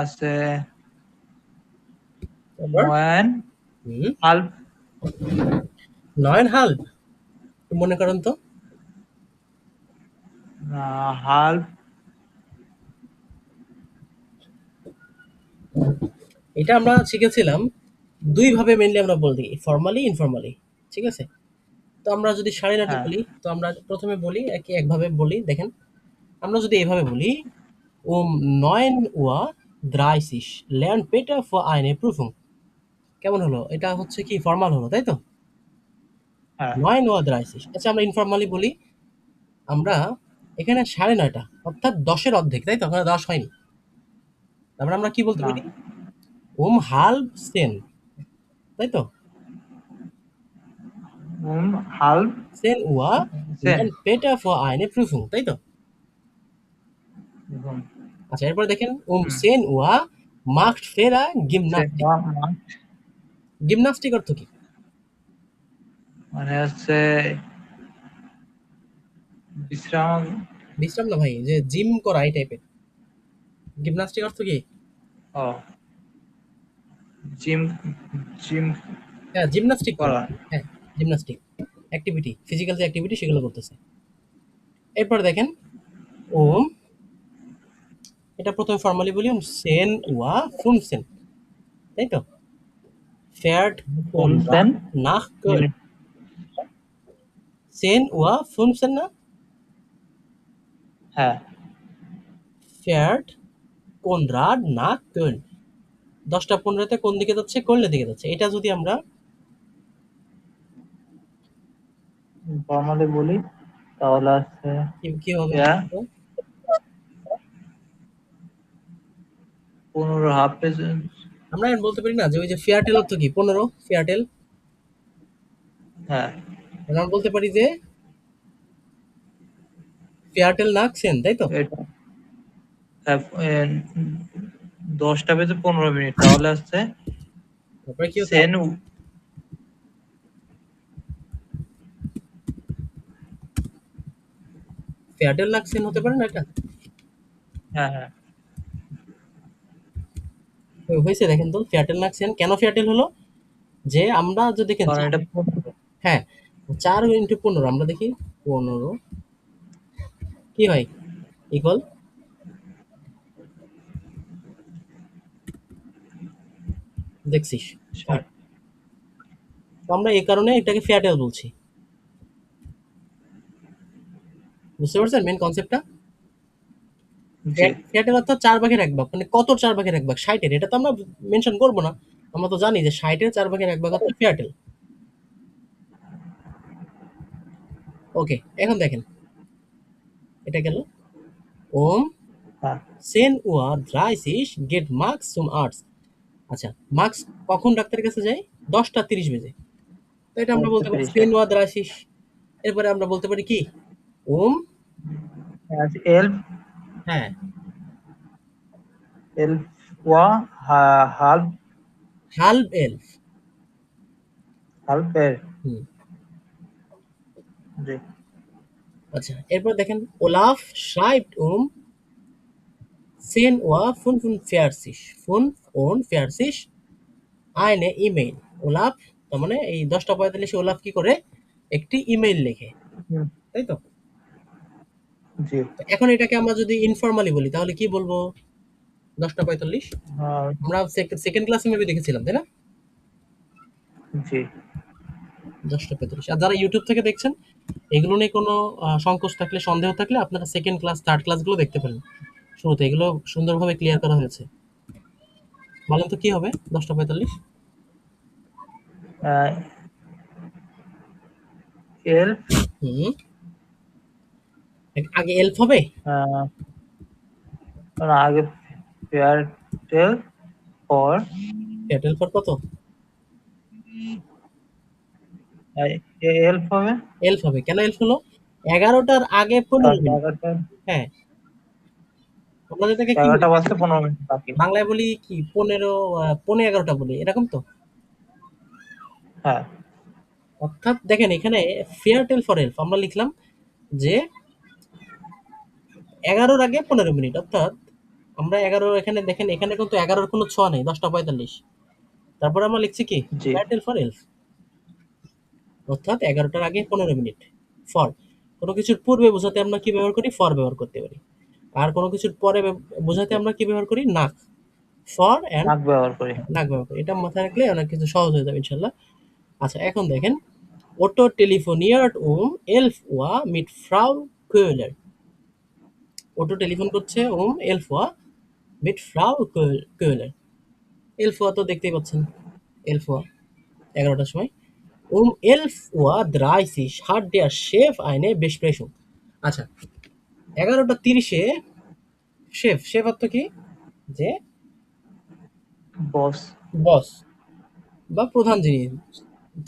আছে তারপর নয়েন হুম, হাল্প, নয়ন হাল্প, মনে করেন তো। হাল্প। এটা আমরা শিখেছিলাম দুই ভাবে মেইনলি আমরা বলি, ফর্মালি ইনফর্মালি, ঠিক আছে? তো আমরা যদি সাড়ে নয়টা হ্যাঁ, বলি, তো আমরা প্রথমে বলি একভাবে বলি, দেখেন। আমরা যদি এইভাবে বলি, নয়ন ওয়া দ্রাইসিস ল্যান্ড পেটার ফর আইনে প্রুফুং, কেমন হলো? এটা হচ্ছে কি ফর্মাল হলো, তাই তো? হ্যাঁ, ৯ ওয়া ৩২। আচ্ছা, আমরা ইনফরমালি বলি, আমরা এখানে ৯:৩০ অর্থাৎ ১০ এর অর্ধেক, তাই তো? ওখানে ১০ হয়নি। তারপরে আমরা কি বলতে না, পারি? হাল্ব সেন, তাই তো? হাল্প সেন ওয়া সেন। ল্যান পেটার ফর আইনে প্রুফুং, তাই তো? হুম, আচ্ছা, এরপরে দেখেন হুম, সেন ওয়া মাখট ফেরা সেন গিমনাস্টিক। ওয়া মার্ক। গিমনাস্টিক অর্থ কি? মানে হচ্ছে বিশ্রাম। বিশ্রাম না ভাই, যে জিম করা এই টাইপের। জিমনাস্টিক অর্থ কি? ও, জিম, জিম হ্যাঁ, জিমনাস্টিক করা। করা। হ্যাঁ, জিমনাস্টিক অ্যাক্টিভিটি, ফিজিক্যাল যে অ্যাক্টিভিটি সেগুলো করতেছে। এরপর দেখেন ওম, এটা প্রথমে ফর্মালি বলি, সেন ওয়া ফুনসেন, তাই তো? ফেয়ার্ড কোন ফুনসেন নাহ কল, ইউনিট। সেন ওয়া ফুনসেন না? হ্যাঁ, ফেয়ার্ড কোন রাড না কল, 10টা 15তে কোন দিকে যাচ্ছে? কল্যের দিকে যাচ্ছে। এটা যদি আমরা ফর্মালি বলি তাহলে হচ্ছে কি হবে? ইয়া 15 হাফ পেজ। আমরা এখন বলতে পারি না যে ওই যে ফেয়ারটেল অর্থ কি? 15 ফেয়ারটেল। হ্যাঁ, আমরা বলতে পারি যে ফেয়ারটেল নাক সেন, তাই তো? এটা হ্যাঁ, 10টা বেজে 15 মিনিট তাহলে হচ্ছে তারপরে কি হচ্ছে? সেন। ফেয়ারটেল নাক সেন হতে পারে না এটা? হ্যাঁ, হ্যাঁ, হয়েছে দেখেন তো, ফেয়ারটেল নাক সেন কেন ফেয়ারটেল হলো? যে আমরা যদি দেখেন কারণ এটা 15। হ্যাঁ, 4 × 15 আমরা দেখি 15 কি হয়? ইকুয়াল দেখছিস 60। তো আমরা এই কারণে এটাকে ফেয়ারটেল বলছি। বুঝতে পারছেন মেন কনসেপ্টটা? জি। ফেয়ারটেল অর্থাৎ 4/1 মানে কত 4/1? 60-এর, এটা তো আমরা মেনশন করবো না। আমরা তো জানি যে 60-এর 4/1 হচ্ছে ফেয়ারটেল। ওকে, এখন দেখেন এটা গেল ওম হ্যাঁ, সেন ওয়া ড্রাইসিস গেট মার্কস সুম আর্টস। আচ্ছা, মার্কস কখন ডাক্তারের কাছে যায়? 10টা 30 বেজে। তো এটা আমরা বলতে পারি 10:30 সেন ওয়া ড্রাইসিস। এরপরে আমরা বলতে পারি কি? ওম, এলফ, হ্যাঁ, এলফ ওয়া হাল্প, হালব এলফ। হাল্পের। হুম, জি। আচ্ছা, এরপর দেখেন ওলাফ schreibt সেন ওয়া ফুন ওন ফেয়ারসিস আইনে ইমেইল। ওলাফ, তার মানে এই 10টা 45 ওলাফ কি করে? একটি ইমেইল লেখে, হুম, তাই তো? জি। তো এখন এটাকে আমরা যদি ইনফর্মালি বলি তাহলে কি বলবো? 10টা 45 আর আমরা সেকেন্ড ক্লাসে মেবি দেখেছিলাম, তাই না? জি। 10টা 45। আর যারা ইউটিউব থেকে দেখছেন, এগুলো নিয়ে কোনো সংকোচ থাকলে, সন্দেহ থাকলে আপনারা সেকেন্ড ক্লাস থার্ড ক্লাসগুলো দেখতে পারেন। শুরুতে এগুলো সুন্দরভাবে ক্লিয়ার করা হয়েছে। বলেন তো কি হবে 10টা 45? এলফ, হুম, আগে এলফ হবে। আগে ফেয়ার টেল ফর এয়ারটেল ফর কত? এলফ হবে। এলফ হবে। কেন এলফ হলো? 11টার আগে 15 মিনিট। এগারোটা, হ্যাঁ, আমরা যেটাকে কি বলি? 11টা বাজতে 15 মিনিট বাকি। বাংলায় বলি কি 15, 11:15 বলি, এরকম তো। হ্যাঁ, অর্থাৎ দেখেন এখানে ফেয়ারটেল ফর এলফ আমরা লিখলাম যে 11-র আগে 15 মিনিট, অর্থাৎ আমরা 11 এখানে দেখেন, এখানে কিন্তু 11-র কোনো ছোঁয়া নেই, 10টা 45। তারপরে আমরা লিখছি কি? জি। এয়ারটেল ফর এলফ, অর্থাৎ 11টার আগে 15 মিনিট। ফর, কোনো কিছুর পূর্বে বোঝাতে আমরা কি ব্যবহার করি? ফর ব্যবহার করতে পারি। আর কোনো কিছুর পরে বোঝাতে আমরা কি ব্যবহার করি? নাক। ফর অ্যান্ড নাক ব্যবহার করি। নাক ব্যবহার করি। এটা মাথায় রাখলে অনেক কিছু সহজ হয়ে যাবে ইনশাল্লাহ। আচ্ছা, এখন দেখেন Otto telefoniert elf Uhr mit Frau Köhler. ওটো টেলিফোন করছে 11 Uhr mit Frau Köhler. 11 Uhr তো দেখতেই পাচ্ছেন, 11 Uhr 11টার সময়। 11:30 Uhr hat der Chef eine Besprechung. আচ্ছা, 11টা 30-এ শেফ অর্থ কি? যে বস। বস বা প্রধান, যিনি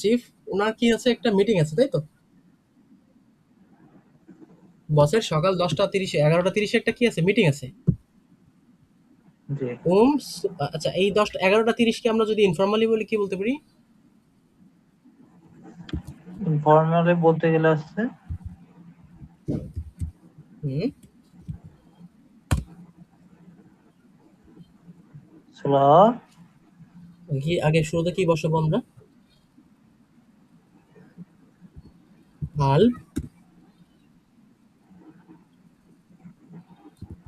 চিফ, ওনার কি আছে? একটা মিটিং আছে, তাই তো? বসের সকাল 10টা 30-এ 11টা 30-এ একটা কি আছে? মিটিং আছে। জি। আচ্ছা, এই 11টা 30-কে আমরা যদি ইনফর্মালি বলি কি বলতে পারি? ইনফর্মালি বলতে গেলে আসছে হুম স্লো কি আগে শুরুতে কি বসাবো আমরা? হাল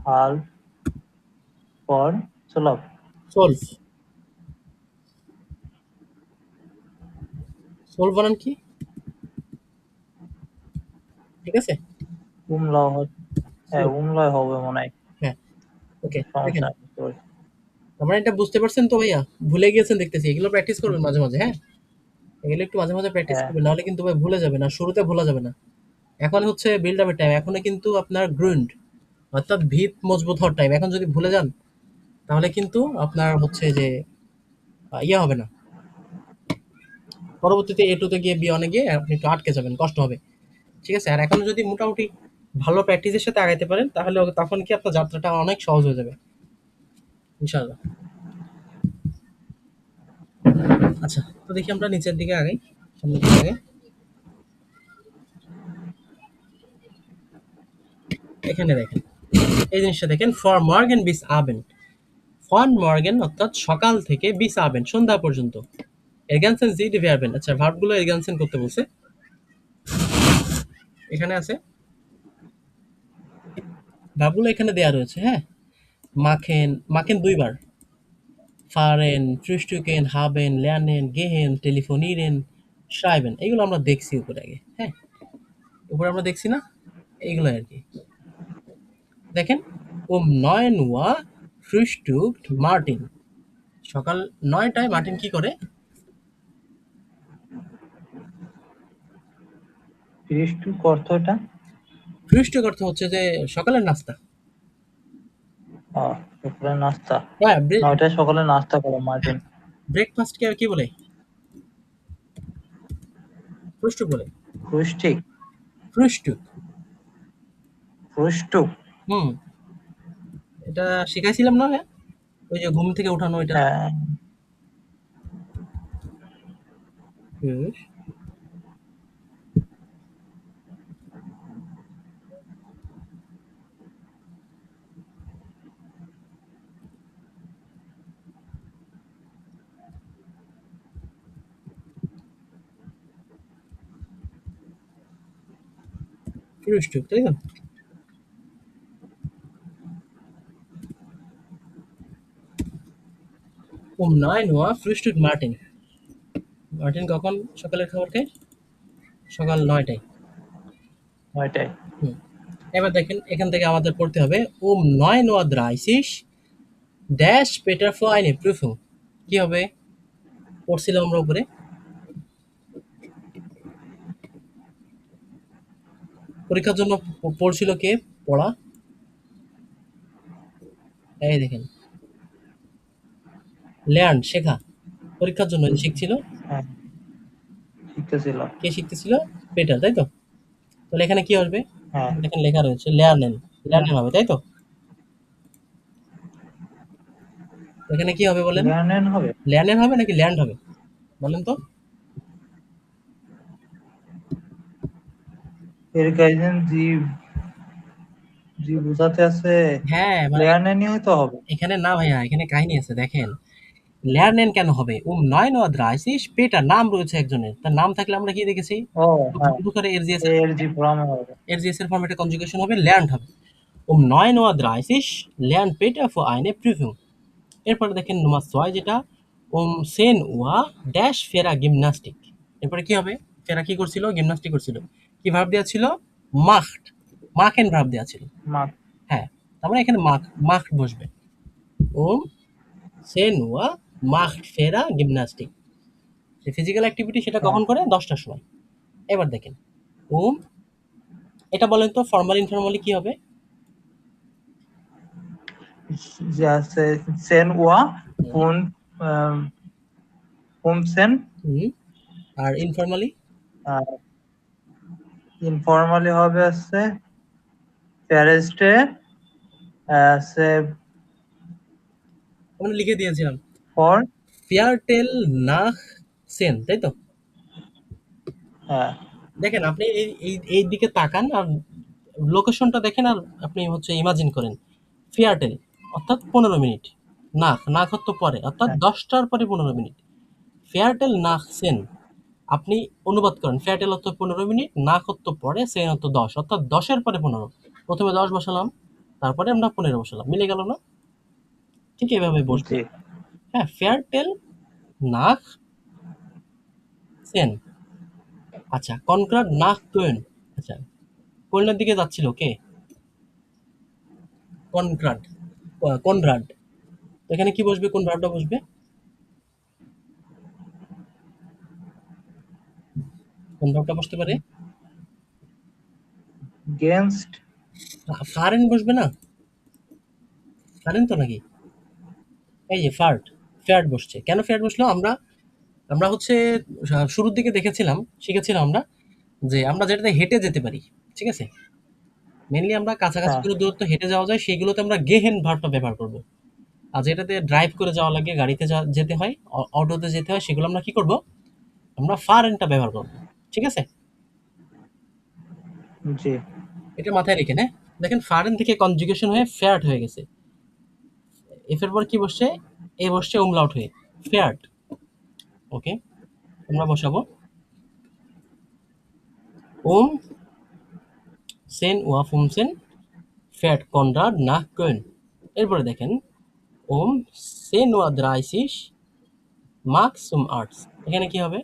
হাল পর স্লো সলভ। সলভ বানান কি? ঠিক আছে। উমলাও হ্যাঁ Solve, উমলাই হবে মনে হয় হ্যাঁ। ওকে, দেখেন। সমস্যা নেই sorry। আমরা এটা বুঝতে পারছেন তো ভাইয়া? ভুলে গিয়েছেন দেখতেছি। এগুলো প্র্যাকটিস করবেন মাঝে মাঝে, হ্যাঁ? এগুলো একটু মাঝে মাঝে প্র্যাকটিস হ্যাঁ করবেন, নাহলে কিন্তু ভাই ভুলে যাবেন, আর শুরুতে ভোলা যাবে না। এখন হচ্ছে বিল্ড আপের টাইম, এখনো কিন্তু আপনার গ্রুন্ড অর্থাৎ ভিত মজবুত হওয়ার টাইম। এখন যদি ভুলে যান তাহলে কিন্তু আপনার হচ্ছে যে ইয়ে হবে না, পরবর্তীতে এ টুতে গিয়ে বি অনে গিয়ে আপনি একটু আটকে যাবেন, কষ্ট হবে। ঠিক আছে, আর এখন যদি মোটামুটি ভালো প্র্যাকটিসের সাথে আগাইতে পারেন তাহলে তখন কি আপনার যাত্রাটা অনেক সহজ হয়ে যাবে ইনশাআল্লাহ। আচ্ছা, তো দেখি আমরা নিচের দিকে আগাই, সামনের দিকে আগাই। এখানে দেখেন, এই জিনিসটা দেখেন, ফর মর্গেন বিস আবেন। ফন মর্গেন অর্থাৎ সকাল থেকে বিস আবেন সন্ধ্যা পর্যন্ত। এরগানসেন জিড ভেয়ারবেন, আচ্ছা ভার্বগুলো এরগানসেন করতে বলছে। এখানে আছে ভার্বগুলো, এখানে দেয়া রয়েছে, হ্যাঁ। মাখেন, মাখেন দুইবার। ফারেন, ফ্রুস্টুকেন, হাবেন, ল্যানেন, গেহেন, টেলিফোনিরেন, শ্রাইবেন, এগুলো আমরা দেখছি উপরে আগে, হ্যাঁ। উপরে আমরা দেখছি না, এইগুলো আর কি। দেখেন, নয়ন ওয়া ফ্রুস্টুকট মার্টিন, সকাল ৯টায় মার্টিন কি করে? ফিরিস টু অর্থ এটা ফ্রুস্টুক অর্থ হচ্ছে যে সকালের নাস্তা। সকালে নাস্তা হ্যাঁ, ৯টায় সকালে নাস্তা করো মার্টিন ব্রেকফাস্টকে আর কি বলে? ফ্রুস্টুক বলে। পুষ্টিক ফ্রুস্টুক। পুষ্টু হুম, এটা শিখাইছিলাম না? হ্যাঁ, ওই যে ঘুম থেকে উঠানো এটা। হ্যাঁ ফ্রুস্টুক, তাই তো? নয় নোয়া ফ্রুস্টুক মার্টিন। মার্টিন কখন সকালের খাবার খায়? সকাল ৯টায়। ৯টায় হুম, এবার দেখেন, এখান থেকে আমাদের পড়তে হবে নয় নোয়া দ্রাইসিস ড্যাশ পেটার ফো আইনে প্রুফুং। কি হবে? পড়ছিলাম আমরা উপরে, পরীক্ষার জন্য পড়ছিল কে? পড়া, এই দেখেন, লার্ন শেখা, পরীক্ষার জন্য যে শিখছিল, হ্যাঁ শিখতেছিল কে শিখতেছিল? পেটার, তাই তো? তাহলে এখানে কি আসবে? হ্যাঁ এখানে লেখা রয়েছে লার্নেন, লার্নেন হবে, তাই তো? এখানে কি হবে বলেন? লেনেন হবে লার্নেন হবে নাকি ল্যান্ড হবে বলেন তো? এর গাইজেন জি জি বুঝাতে আছে হ্যাঁ, মানে লেয়ারনেনই হয়তো হবে এখানে না ভাইয়া, এখানে কাহিনী আছে দেখেন। ল্যার্নেন কেন হবে? নয় নোয়া দ্রাইসিস পেটার, নাম রয়েছে একজনের, তার নাম থাকলে আমরা কি দেখেছি? ও হ্যাঁ দুখারে এরজিএস এর জি ফর্মে হবে এরজিএস এর ফরম্যাটে কনজুগেশন হবে, ল্যান্ড হবে। নয় নোয়া দ্রাইসিস ল্যান্ড পেটার ফো আইনে প্রিভিউ। এরপরে দেখেন নম্বর ৬ যেটা, সেন ওয়া ড্যাশ ফেরা জিমন্যাস্টিক। এরপরে কি হবে? ফেরা কি করছিল? জিমন্যাস্টিক করছিল। কি ভার্ব দেওয়া ছিল? মাখড, মাখেন ভার্ব দেওয়া ছিল। মাক হ্যাঁ, তার মানে এখানে মাখড বসবে। ওম সেন ওয়া মাখড ফেরা জিমন্যাস্টিক। যে ফিজিক্যাল অ্যাক্টিভিটি সেটা হ্যাঁ কখন করে? ১০টার সময়। এবার দেখেন, ওম, এটা বলেন তো ফর্মাল ইনফর্মালি কি হবে? যে আছে সেন ওয়া ফুন ফুমসেন হুম, আর ইনফর্মালি? আর ইনফর্মালি হবে আছে ফেরেস্টে আছে আমরা লিখে দিয়েছিলাম, ফর ফেয়ারটেল নাহ সেন, তাই তো? হ্যাঁ দেখেন আপনি এই দিকে তাকান আর লোকেশনটা দেখেন আর আপনি হচ্ছে ইমাজিন করেন ফেয়ারটেল অর্থাৎ 15 মিনিট, নাক হতো পরে অর্থাৎ হ্যাঁ 10টার পরে 15 মিনিট, ফেয়ারটেল নাক সেন, আপনি অনুবাদ করেন ফেয়ারটেল হতো 15 মিনিট, নাক হতো পরে, সেন হতো 10 অর্থাৎ 10-এর পরে 15, প্রথমে 10 বসালাম তারপরে আমরা 15 বসালাম, মিলে গেল না? ঠিক এভাবে বসবে। জি হ্যাঁ, ফেয়ারটেল নাক সেন। আচ্ছা, কনক্রাড নাক কোয়েন। আচ্ছা, কোয়েনের দিকে যাচ্ছিল কে? কনক্রাড, কনরাড। তো এখানে কি বসবে, কোন ভার্বটা বসবে? কোন ভার্বটা বসতে পারে? গেনস্ট ফারেন বসবে না? ফারেন তো নাকি? এই যে ফার্ট, ফ্যাট বসছে। কেন ফ্যাট বসলো? আমরা আমরা হচ্ছে শুরুর দিকে দেখেছিলাম, শিখেছিলাম আমরা যে আমরা যেটাতে হেঁটে যেতে পারি, ঠিক আছে? মেইনলি আমরা কাছাকাছি হ্যাঁ কোনো দূরত্ব হেঁটে যাওয়া যায় সেইগুলোতে আমরা গেহেন ভার্বটা ব্যবহার করব। আর যেটাতে ড্রাইভ করে যাওয়া লাগে, গাড়িতে যেতে হয়, অটোতে যেতে হয়, সেগুলো আমরা কি করব? আমরা ফারেনটা ব্যবহার করব। ঠিক আছে? জি এটা মাথায় রেখে হ্যাঁ। দেখেন ফারেন থেকে কনজুগেশন হয়ে ফ্যাট হয়ে গেছে। এফ এর পর কি বসছে? এ বসছে umlaut হয়ে ফ্যাট। ওকে, আমরা বসাবো ওম সেন ওয়া ফুমসেন ফ্যাট কনরাড না কোয়েন। এরপরে দেখেন ওম সেন ওয়া দ্রাইসিস মার্কস সুম আর্টস। এখানে কি হবে?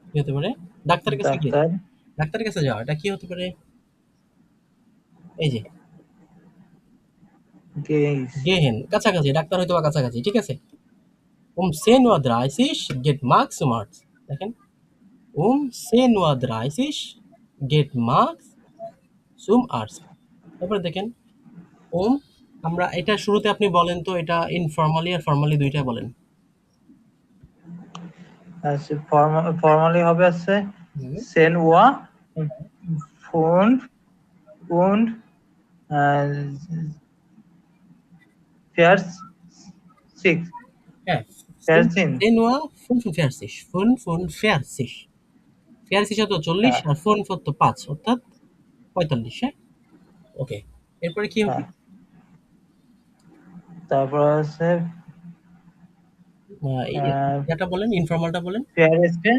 কি হতে পারে? ডাক্তারের কাছে গিয়ে, ডাক্তার ডাক্তারের কাছে যাওয়া, এটা কি হতে পারে? এই যে গেইস গেহেন, কাছাকাছি, ডাক্তার হয়তো বা কাছাকাছি, ঠিক আছে? sehen nur 30 geht Max zum Arzt। দেখেন 10 nur 30 geht Max zum Arzt। তারপরে দেখেন ওম, আমরা এটা শুরুতে আপনি বলেন তো, এটা ইনফর্মালি আর ফর্মালি দুইটা বলেন। আছে ফর্মালি হবে আছে হুম, সেন ওয়া ফুন্ড und Vers 6 হ্যাঁ, Versin 10 nur 45, 45, 45 হতো 40 হ্যাঁ আর 44 তো 5 অর্থাৎ 45। হ্যাঁ, ওকে। এরপরে কি হবে? হ্যাঁ তারপর আছে এই এটা বলেন, ইনফর্মালটা বলেন। ফেয়ারেস্টে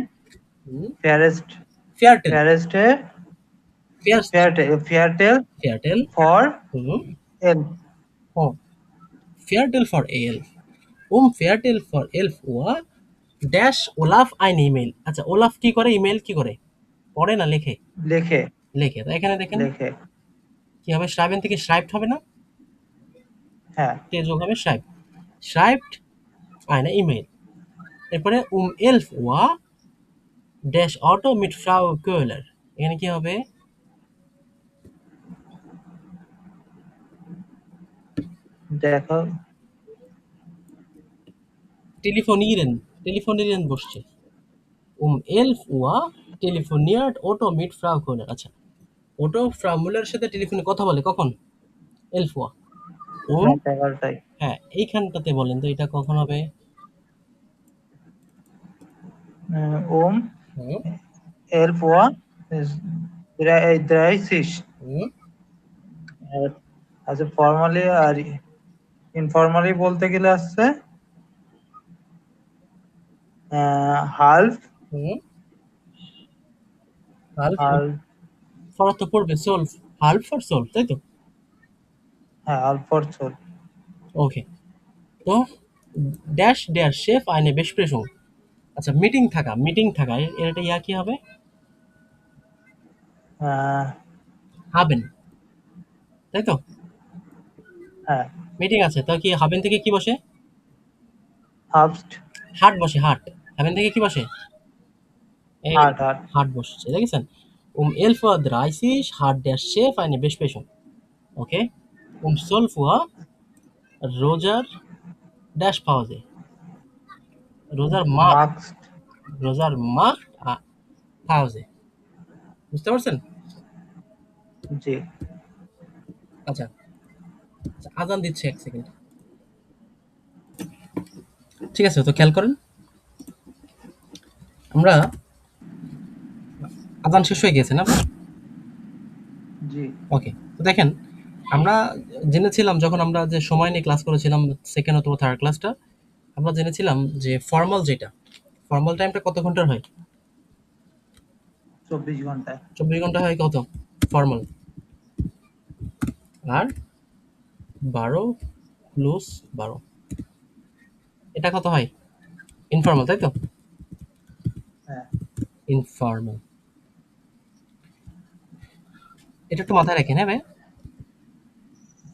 হুম, ফেয়ারেস্ট ফেয়ারটেল, ফেয়ারেস্টে ফেয়ার, ফেয়ারটেল ফেয়ারটেল, ফর হুম, এল ও ফেয়ারটেল ফর এল, ফেয়ারটেল ফর এলফ ওয়া ড্যাশ ওলাফ আইন ইমেল। আচ্ছা, ওলাফ কি করে, ইমেল কি করে? পড়ে না লেখে? লেখে লেখে। তো এখানে দেখেন লেখে কি হবে, শ্রাইবেন থেকে শ্রাইপ্ট হবে না? হ্যাঁ তে যোগ হবে শ্রাইপ্ট, শ্রাইপ্ট আইনে ইমেল। এরপরে এলফ ওয়া ড্যাশ অটো মিট ফ্রাউ কোয়েলার। এখানে কি হবে? দেখো টেলিফোনিরেন, টেলিফোনিরেন বসছে। 11 Uhr telefoniert Otto mit Frau Kohler। আচ্ছা, অটো ফ্রাউ মুলারের সাথে টেলিফোনে কথা বলে কখন? 11 Uhr। উম, রাত 11টায় হ্যাঁ, এইখানটাতে বলেন তো এটা কখন হবে? ওম হুম, এল ফোয়া 30 হুম, আচ্ছা ফর্মালি আর ইনফর্মালি বলতে গেলে আসছে হালফ হুম, হাল্ফ হালফ ফর তো পড়বে সোলভ, হাল্ফ ফর সোলভ, তাই তো? হ্যাঁ হালফ ফর সোল ওকে। তো ড্যাশ ড্যাশ শেফ আইনে বেসপ্রেসং। আচ্ছা, মিটিং থাকা, মিটিং থাকা, এর এটা ইয়া কি হবে? হাবেন, তাই তো? হ্যাঁ মিটিং আছে তো কি হাবেন থেকে কি বসে? হাফস্ট হাট বসে, হাট। হাবেন থেকে কি বসে? এই হার্ট হার্ট হাট বসছে, দেখেছেন? 11 Uhr 30 hat der Chef eine Besprechung। Okay? 12 Uhr Roger Dash Pause। Roger macht, marks Roger macht Pause। বুঝতে পারছেন? জি আচ্ছা, আচ্ছা, আজান দিচ্ছে 1 সেকেন্ড। ঠিক আছে, তো খেয়াল করেন। আমরা আজান শেষ হয়ে গেছে না? জি। ওকে। তো দেখেন, আমরা জেনেছিলাম যখন আমরা যে সময় নিয়ে ক্লাস করেছিলাম 2nd অথবা 3rd ক্লাসটা, আমরা জেনেছিলাম যে ফরমাল যেটা, ফরমাল টাইমটা কত ঘন্টার হয়? 24 ঘন্টায়। 24 ঘন্টা হয় কত? ফরমাল। আর 12 প্লাস 12, এটা কত হয়? ইনফর্মাল, তাই তো? হ্যাঁ। ইনফর্মাল। এটা একটু মাথায় রাখেন, হ্যাঁ ভাই?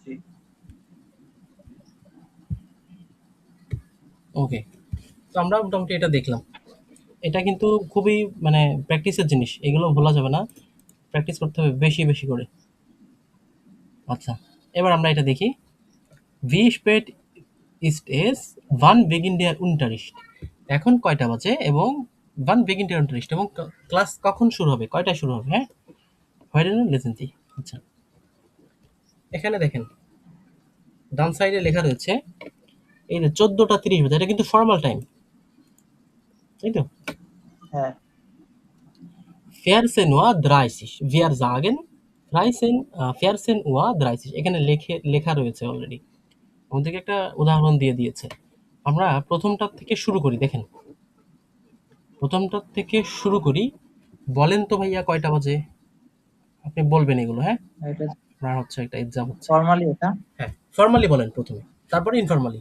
জি। ওকে। তো আমরা মোটামুটি এটা দেখলাম। এটা কিন্তু খুবই মানে প্র্যাকটিসের জিনিস। এগুলো ভোলা যাবে না। প্র্যাকটিস করতে হবে বেশি, বেশি করে। আচ্ছা, এবার আমরা এটা দেখি। Wie spät ist es? Wann beginnt der Unterricht? এখন কয়টা বাজে এবং wann beginnt der Unterricht এবং ক্লাস কখন শুরু হবে? কয়টায় শুরু হবে, হ্যাঁ? Hören und lesen Sie. আচ্ছা। এখানে দেখেন, ডান সাইডে লেখা রয়েছে এই যে 14টা 30 বাজে, এটা কিন্তু ফর্মাল টাইম। তাই তো? হ্যাঁ। 14:30 Uhr। Wir sagen 14:30 এখানে লেখা রয়েছে অলরেডি। আমাদেরকে একটা উদাহরণ দিয়ে দিয়েছে। আমরা প্রথমটার থেকে শুরু করি, দেখেন। প্রথমটার থেকে শুরু করি। বলেন তো ভাইয়া কয়টা বাজে? আপনি বলবেন এগুলো, হ্যাঁ? এটা আপনার হচ্ছে একটা এক্সাম হচ্ছে। ফর্মালি এটা। হ্যাঁ, ফর্মালি বলেন প্রথমে, তারপরে ইনফর্মালি।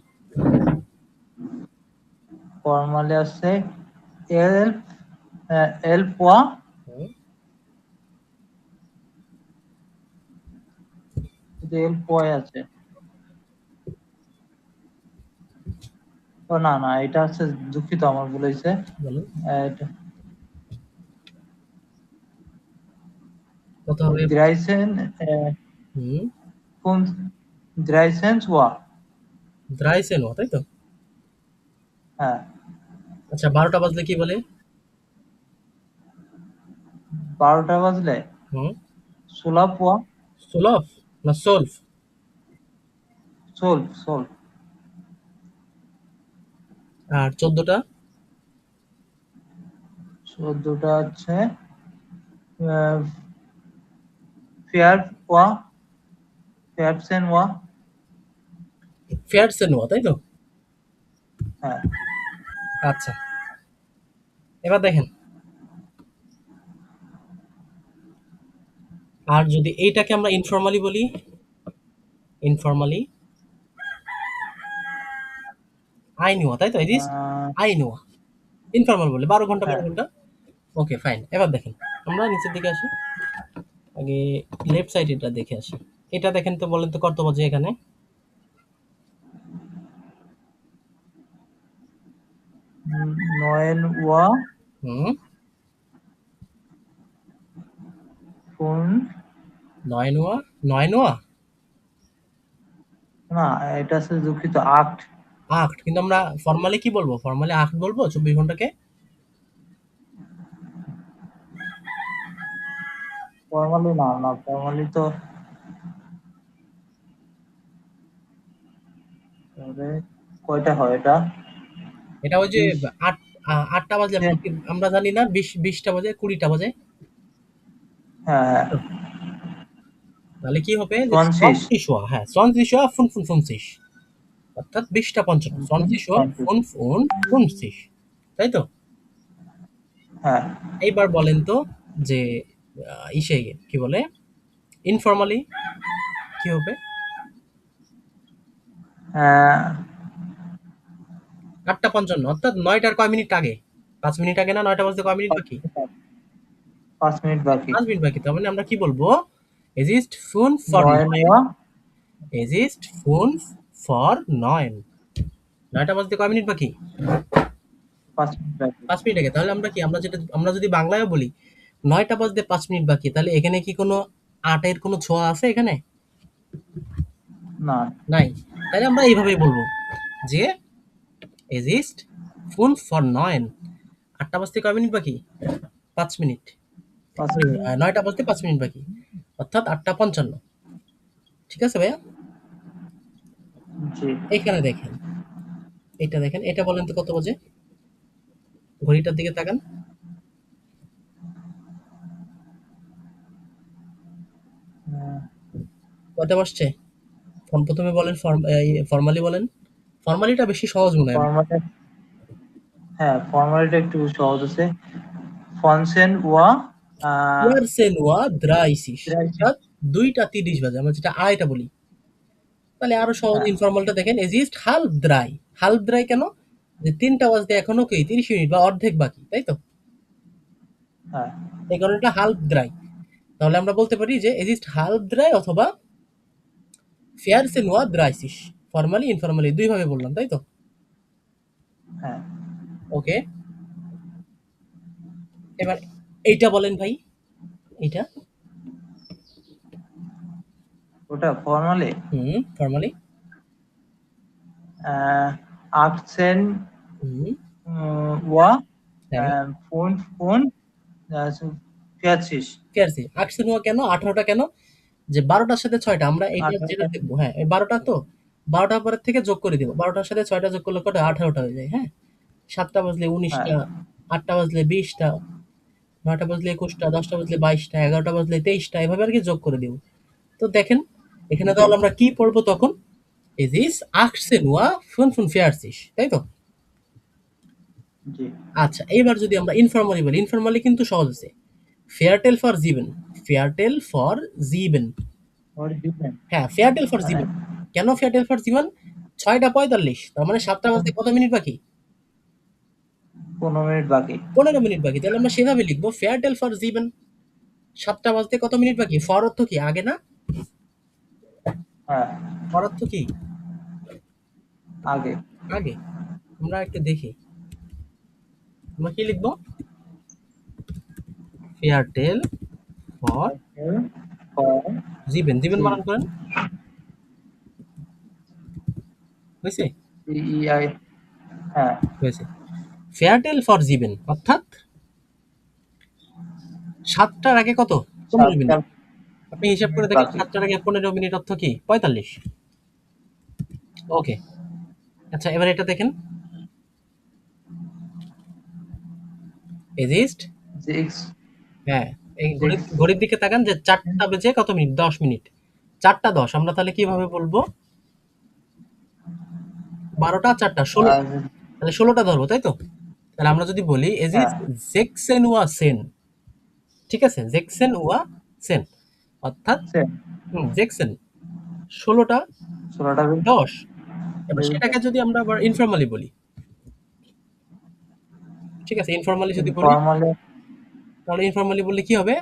ফর্মালি আছে এল এল পোয়া এল পোয়া আছে। ও না না, এটা হচ্ছে, দুঃখিত আমার ভুল হয়েছে। বলুন এটা কত হবে? দ্রাইসেন হুম, কোন দ্রাইসেন ওয়া। 13 Uhr, তাই তো? হ্যাঁ। আচ্ছা, 12টা বাজলে কি বলে? 12টা বাজলে হুম, সোলা পোয়া। সোলভ না সোলভ? Soul soul. আর 14টা? 14টা হচ্ছে ফেয়ার পোয়া ফেয়ারসেন ওয়া। 14 Uhr, তাই তো? হ্যাঁ। আচ্ছা, এবার দেখেন, আর যদি এইটাকে আমরা ইনফর্মালি বলি, ইনফর্মালি আইনুয়া, তাই তো? It is ah, আইনুয়া। ইনফর্মাল বলে 12 ঘন্টা, হ্যাঁ। 12 ঘন্টা। ওকে, ফাইন। এবার দেখেন, আমরা নিচের দিকে আসি। আগে লেফট সাইড এটা দেখে আসি। এটা দেখেন তো, বলেন তো কত বাজে এখানে? নয়েন ওয়া হুম, ফোন। 9 Uhr, 9 Uhr, না, এটা হচ্ছে, দুঃখিত, 8। 8। কিন্তু আমরা ফর্মালি কি বলবো? ফর্মালি 8 বলবো 24 ঘন্টাকে? ফর্মালি না, না ফর্মালি তো তাহলে কয়টা হয় এটা? এটা ওই যে 20। 8টা বাজলে আমরা জানি না, 20টা বাজে, 20টা বাজে। হ্যাঁ হ্যাঁ। তো তাহলে কি হবে যে 20। 20 Uhr, হ্যাঁ 20 Uhr 55, অর্থাৎ 20টা 55, 20 Uhr 55, তাই তো? হ্যাঁ। এইবার বলেন তো যে ইসে কি বলে, ইনফর্মালি কি হবে? আহ, 8টা 55, অর্থাৎ 9টার কয় মিনিট আগে? 5 মিনিট আগে না? 9টা বাজতে কয় মিনিট বাকি? 5 মিনিট বাকি। 5 মিনিট বাকি। তার মানে আমরা কি বলবো? Es ist 5 vor নয়েন 9। ওয়া Es ist 5 vor 9। 9টা বাজতে কয় মিনিট বাকি? 5 মিনিট বাকি। 5 মিনিট আগে। তাহলে আমরা কি, আমরা যদি বাংলায়ও বলি 9টা বাজতে 5 মিনিট বাকি, তাহলে এখানে কি কোনো 8 এর কোনো ছোঁয়া আছে এখানে? না। নাই। তাহলে আমরা এইভাবেই বলবো যে Es ist 5 vor 9। 8টা বাজতে কয় মিনিট বাকি? 5 মিনিট। 5 মিনিট। 9টা বাজতে 5 মিনিট বাকি। অর্থাৎ 8টা 55। ঠিক আছে ভাইয়া? জি। এখানে দেখেন, এটা দেখেন, এটা বলেন তো কত বাজে? ঘড়িটার দিকে তাকান। কয়টা বসছে? প্রথমে বলেন ফর্মালি বলেন। ফর্মালিটা বেশি সহজ মনে হয়। ফর্মালি, হ্যাঁ ফর্মালিটা একটু সহজ আছে। ফনসেন ওয়া ইয়ারসেন ওয়া দ্রাইসিস, দ্রাইসিস। অর্থাৎ 2টা 30 বাজে, আমরা যেটা আড়াইটা বলি। তাহলে আরো সহজ হ্যাঁ ইনফর্মালটা দেখেন, এজ ইস্ট হাল্ফ দ্রাই। হাল্ফ দ্রাই কেন? যে 3টা বাজতে এখনো কি 30 মিনিট বা অর্ধেক বাকি, তাই তো? হ্যাঁ এই কারণে এটা হাল্ফ দ্রাই। তাহলে আমরা বলতে পারি যে এজ ইস্ট হাল্ফ দ্রাই অথবা ফেয়ারসেন ওয়া দ্রাইসিস। ফর্মালি ইনফর্মালি দুই ভাবে বললাম, তাই তো? হ্যাঁ। ওকে, এবার এইটা বলেন ভাই, এইটা। ওটা ফর্মালি ফর্মালি। আকসেন হুম। ওয়া হ্যাঁ, ফোন ফোন ফিয়াছিস। ফেয়ারসি আকসেন ওয়া কেন 18টা কেন? যে 12টার সাথে 6টা আমরা এইটা যেটা 18টা। দেখবো, হ্যাঁ এই 12টা তো 12টার পরের থেকে যোগ করে দিব। 12টার সাথে 6টা যোগ করলে কত? 18টা হয়ে যায়। হ্যাঁ, 7টা বাজলে হ্যাঁ 19টা, 8টা বাজলে 20টা, 9টা বাজলে 21টা, 10টা বাজলে 22টা, 11টা বাজলে 23টা, এভাবে আর কি যোগ করে দিব। তো দেখেন এখানে জি তাহলে আমরা কি পড়বো তখন? Es ist 18:45, তাই তো? জি। আচ্ছা, এবার যদি আমরা ইনফর্মালি বলি, ইনফর্মালি কিন্তু সহজ আছে। Fairy tale for জিবেন, fairy tale for জিবেন। ওর দিবেন হ্যাঁ, ফেয়ারটেল ফর মানে জিবেন। কেন ফেয়ারটেল ফর জিবেন? 6টা 45, তার মানে 7টা বাজতে কত মিনিট বাকি? 15 মিনিট বাকি। 15 মিনিট বাকি। তাহলে আমরা সেভাবে লিখবো ফেয়ারটেল ফর জিবেন। 7টা বাজতে কত মিনিট বাকি? ফর অর্থ কি? আগে না? হ্যাঁ ফর অর্থ কি? আগে। আগে। আমরা একটু দেখি, আমরা কি লিখবো? Fairy tale for for জিবেন। জিবেন জি বানান করেন, হয়েছে? E I. হ্যাঁ হয়েছে। ফেয়ারটেল ফর জিবেন অর্থাৎ 7টার আগে কত? 15 মিনিট। 7টা আপনি হিসাব করে মিনিট দেখেন, বাকি। 7টার আগে 15 মিনিট অর্থ কি? 45। ওকে, আচ্ছা এবার এটা দেখেন, এজিস্ট। সিক্স হ্যাঁ, এই ঘড়ির সিক্স ঘড়ির দিকে তাকান যে 4টা বেজে কত মিনিট? 10 মিনিট। 4টা 10 আমরা তাহলে কিভাবে বলবো? 12টা 4টা 16, আর তাহলে 16টা ধরবো, তাই তো? তাহলে আমরা যদি বলি হ্যাঁ এজিস্ট জেকসেন ওয়া সেন, ঠিক আছে? জেকসেন ওয়া সেন অর্থাৎ জেকসেন 16টা 16টা 10। এবার সেটাকে যদি আমরা আবার ইনফর্মালি বলি, ঠিক আছে? ইনফর্মালি যদি বলি, ফর্মালি তাহলে ইনফর্মালি বললে কি হবে?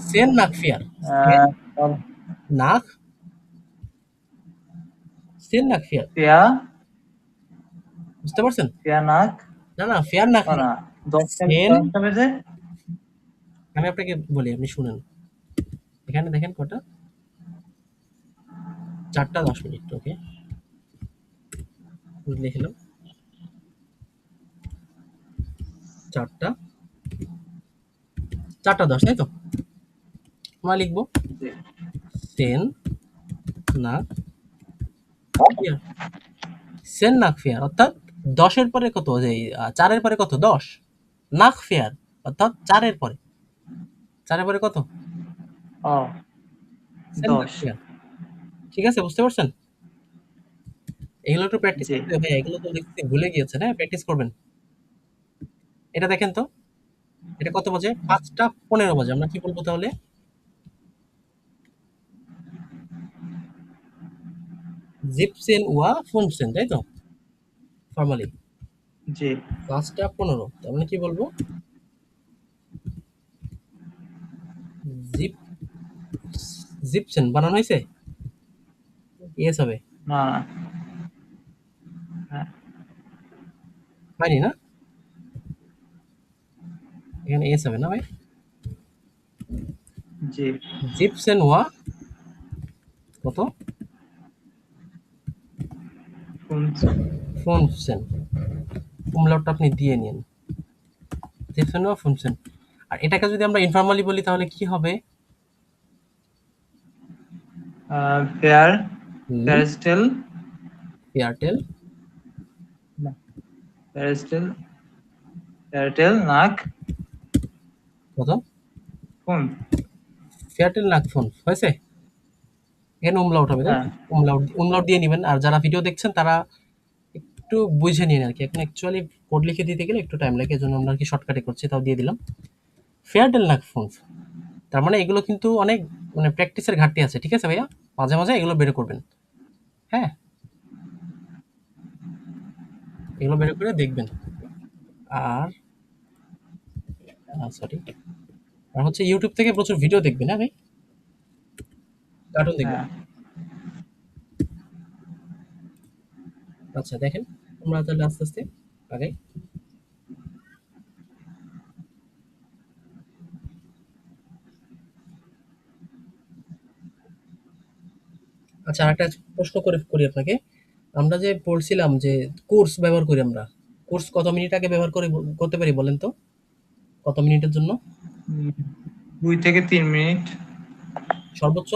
সেন নাক ফিয়ার, সেন নাক, সেন নাক ফিয়ার। পেয়া বুঝতে পারছেন? পেয়ানাক। না না, ফেয়ার নাক না না, না, দশটা সেন। দশটা বেজে। আমি আপনাকে বলি, আপনি শুনেন। এখানে দেখেন কটা? 4টা 10 মিনিট। ওকে, লিখলাম 4টা 4টা 10, তাই তো? আমরা লিখবো জি সেন নাক ফিয়ার। সেন নাক ফিয়ার অর্থাৎ 10-এর পরে কত? যে 4-এর পরে কত? 10। নাক ফিয়ার অর্থাৎ 4-এর পরে, 4-এর পরে কত? ও সেন নাক 10। ফিয়ার। ঠিক আছে, বুঝতে পারছেন? এগুলো একটু প্র্যাকটিস জি করতে হবে ভাই, এগুলো তো দেখতে ভুলে গিয়েছেন। হ্যাঁ, প্র্যাকটিস করবেন। এটা দেখেন তো, এটা কত বাজে? 5টা 15 বাজে। আমরা কি বলবো তাহলে? জিপসেন ওয়া ফুনসেন, তাই তো? ফর্মালি জি 5টা 15, তার মানে কি বলবো? জিপ জিপসেন বানানো হয়েছে, ইয়েস হবে। না না হ্যাঁ হয়নি না? এখানে এস হবে না ভাই? জি জিপসেন ওয়া কত? শুনছি। ফুনসেন। উমলাউটটা আপনি দিয়ে নিন। জিপসেন ওয়া ফুনসেন। আর এটাকে যদি আমরা ইনফর্মালি বলি তাহলে কি হবে? পেয়ার হুম, প্যারেস্টেল এয়ারটেল প্যারেস্টেল প্যারেটেল নাক কত? কোন ফেয়ারটেল নাক ফোন হয়েছে? এখানে umlaut হবে, তাই হ্যাঁ তো? umlaut দিয়ে নিবেন। আর যারা ভিডিও দেখছেন তারা একটু বুঝে নিন আরকি। এখন অ্যাকচুয়ালি কোড লিখে দিতে গেলে একটু টাইম লাগে। এজন্য আমরা আরকি শর্টকাটে করছি, তাও দিয়ে দিলাম। ফেয়ারটেল নাক ফোন। তার মানে এগুলো কিন্তু অনেক মানে প্র্যাকটিসের ঘাটতি আছে। ঠিক আছে ভাইয়া? মাঝে, মাঝে এগুলো বের করবেন। হ্যাঁ? এগুলো বের করে দেখবেন। আর সরি। আর হচ্ছে YouTube থেকে প্রচুর ভিডিও দেখবেন, হ্যাঁ ভাই? কার্টুন দেখবেন। হ্যাঁ আচ্ছা দেখেন, আমরা তাহলে আস্তে, আস্তে আগাই। আচ্ছা আরেকটা প্রশ্ন করি আপনাকে। আমরা যে পড়ছিলাম যে কোর্স ব্যবহার করি আমরা। কোর্স কত মিনিট আগে ব্যবহার করতে পারি বলেন তো? কত মিনিটের জন্য? 2 থেকে 3 মিনিট। সর্বোচ্চ?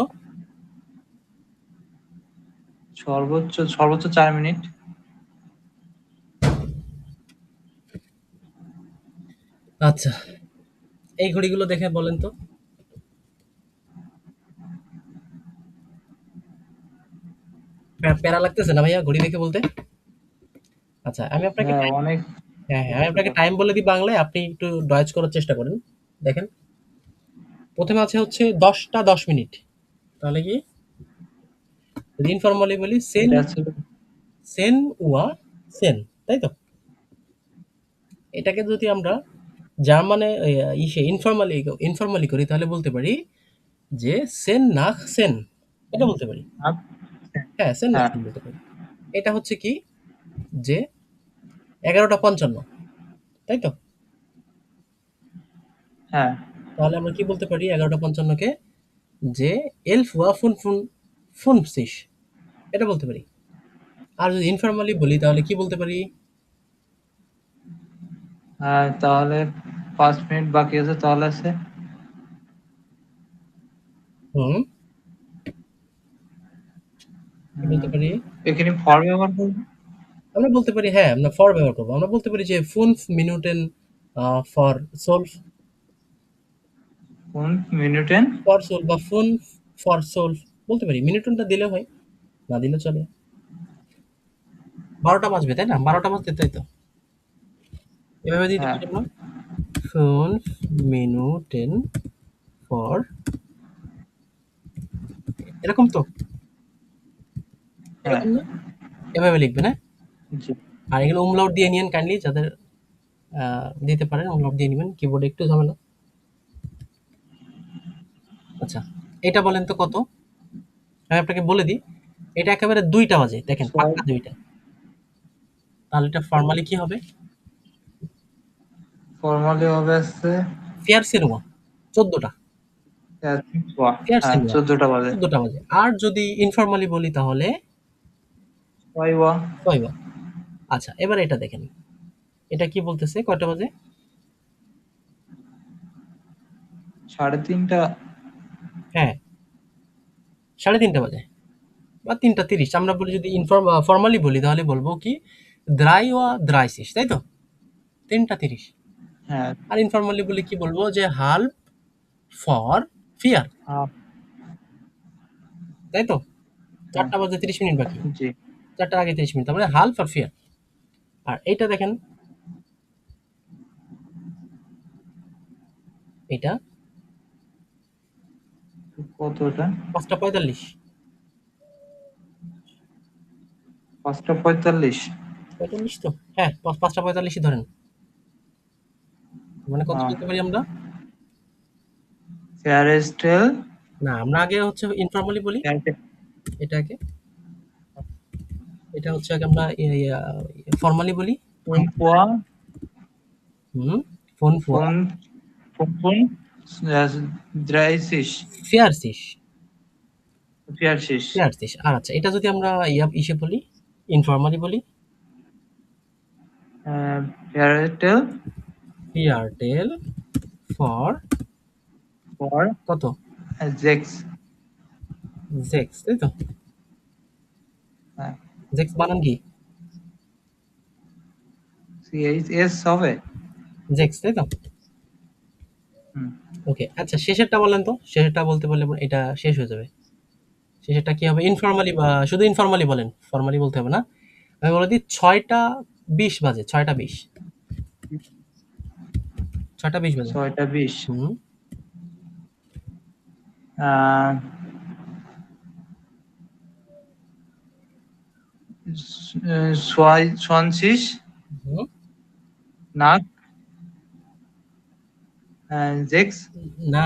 সর্বোচ্চ সর্বোচ্চ 4 মিনিট। আচ্ছা। এই ঘড়িগুলো দেখে বলেন তো? প্যারা লাগতেছে না ভাইয়া ঘড়ি দেখে বলতে? আচ্ছা আমি আপনাকে হ্যাঁ টাইম অনেক হ্যাঁ, হ্যাঁ, আমি আপনাকে কষ্টকর। টাইম বলে দিই বাংলায়, আপনি একটু ডয়েজ করার চেষ্টা করেন। দেখেন, ১ম আছে হচ্ছে ১০টা ১০ মিনিট। তাহলে কি? যদি ইনফরমালি বলি সেন এটা হচ্ছে সেন ওয়া সেন, তাই তো? এটাকে যদি আমরা জার্মানে ইনফরমালি করি তাহলে বলতে পারি যে সেন নাখ সেন। এটা বলতে পারি। হাফ। হ্যাঁ, সেন নাখ হ্যাঁ সেন বলতে পারি। এটা হচ্ছে কি যে ১১টা ৫৫, তাই তো? হ্যাঁ তাহলে আমরা কি বলতে পারি ১১টা ৫৫ কে যে 11 ওয়া ফুনফসিশ, এটা বলতে পারি। আর যদি ইনফরমালি বলি তাহলে কি বলতে পারি? হ্যাঁ তাহলে 5 মিনিট বাকি আছে, তাহলে আছে হুম, কি বলতে পারি? এখানে ফর ব্যবহার করবো। আমরা বলতে পারি হ্যাঁ, আমরা ফর ব্যবহার করব। আমরা বলতে পারি যে 5 মিনুটেন ফর সোলভ কোন মিনিটেন। ফর সোল বা ফোন ফর সোলভ বলতে পারি। মিনিটনটা দিলে হয়, না দিলে চলে। ১২টা বাজবে, তাই না? ১২টা বাজতে তাই তো? এভাবে দিতে হ্যাঁ পারি আমরা। ফোন মিনুটেন ফর এরকম তো? হ্যাঁ এরকম না? এভাবে লিখবেন, হ্যাঁ? জি। আর এগুলো umlaut দিয়ে নিয়েন কাইন্ডলি, যাদের দিতে পারেন umlaut দিয়ে নিবেন। কিবোর্ডে একটু ঝামেলা। আচ্ছা, এটা বলেন তো কত? আমি আপনাকে বলে দিই। এটা একেবারে ২টা বাজে। দেখেন ছয় পাক্কা ২টা। তাহলে এটা ফরমালি কি হবে? ফর্মালি হবে আছে ফেয়ার সিনেমা ১৪টা। ফেয়ার হ্যাঁ সিনেমা 14টা বাজে। ১৪টা বাজে। আর যদি ইনফরমালি বলি তাহলে 6 ওয়া। ৬ বার। আচ্ছা, এবার এটা দেখেন। এটা কি বলতেছে কয়টা বাজে? 3:30টা। হ্যাঁ, ৩:৩০ বাজে বা ৩টা ৩০। আমরা বলি যদি ফরমালি বলি তাহলে বলবো কি 3:৩০, তাই তো? ৩টা ৩০। হ্যাঁ আর ইনফরমালি বলে কি বলবো যে হাল্প ফর ফিয়ার, হাফ। তাই তো? হ্যাঁ ৪টা বাজে ৩০ মিনিট বাকি। জি। ৪টার আগে ৩০ মিনিট। তার মানে হাল্প ফর ফিয়ার। আর এইটা দেখেন, এটা কতটা? ৫টা ৪৫। 5:45। ৪৫ তো? হ্যাঁ, ৫টা ৪৫ই ধরেন। মানে কত বলতে পারি আমরা? ফেয়ারেস্টেল। না, আমরা আগে হচ্ছে ইনফরমালি বলি। এটা আগে। এটা হচ্ছে আগে আমরা ফরমালি বলি। ফোন পোয়া। হুম, ফোন ফোয়া ফোন ফোন ড্রাইসিস। ফেয়ারসিস, ফিয়ারশিস। ফেয়ারসিস। আর আচ্ছা, এটা যদি আমরা ইসে বলি, ইনফরমালি বলি, ফেয়ারেস্টেল এয়ারটেল ফর ফর কত? জেক্স। জেক্স, তাই তো? হ্যাঁ জেক্স বানান কি? সিএইচ এস হবে। জেক্স, তাই তো? হুম। ওকে, আচ্ছা শেষেরটা বলেন তো, শেষেরটা বলতে পারলে এটা শেষ হয়ে যাবে। শেষেরটা কি হবে? ইনফর্মালি বা শুধু ইনফর্মালি বলেন, ফর্মালি বলতে হবে না। আমি বলে দিই 6টা 20 বাজে, 6টা 20, 6টা 20 বাজে। 6টা 20। হুম। আহ, 36 হুম। নাক জেক্স না,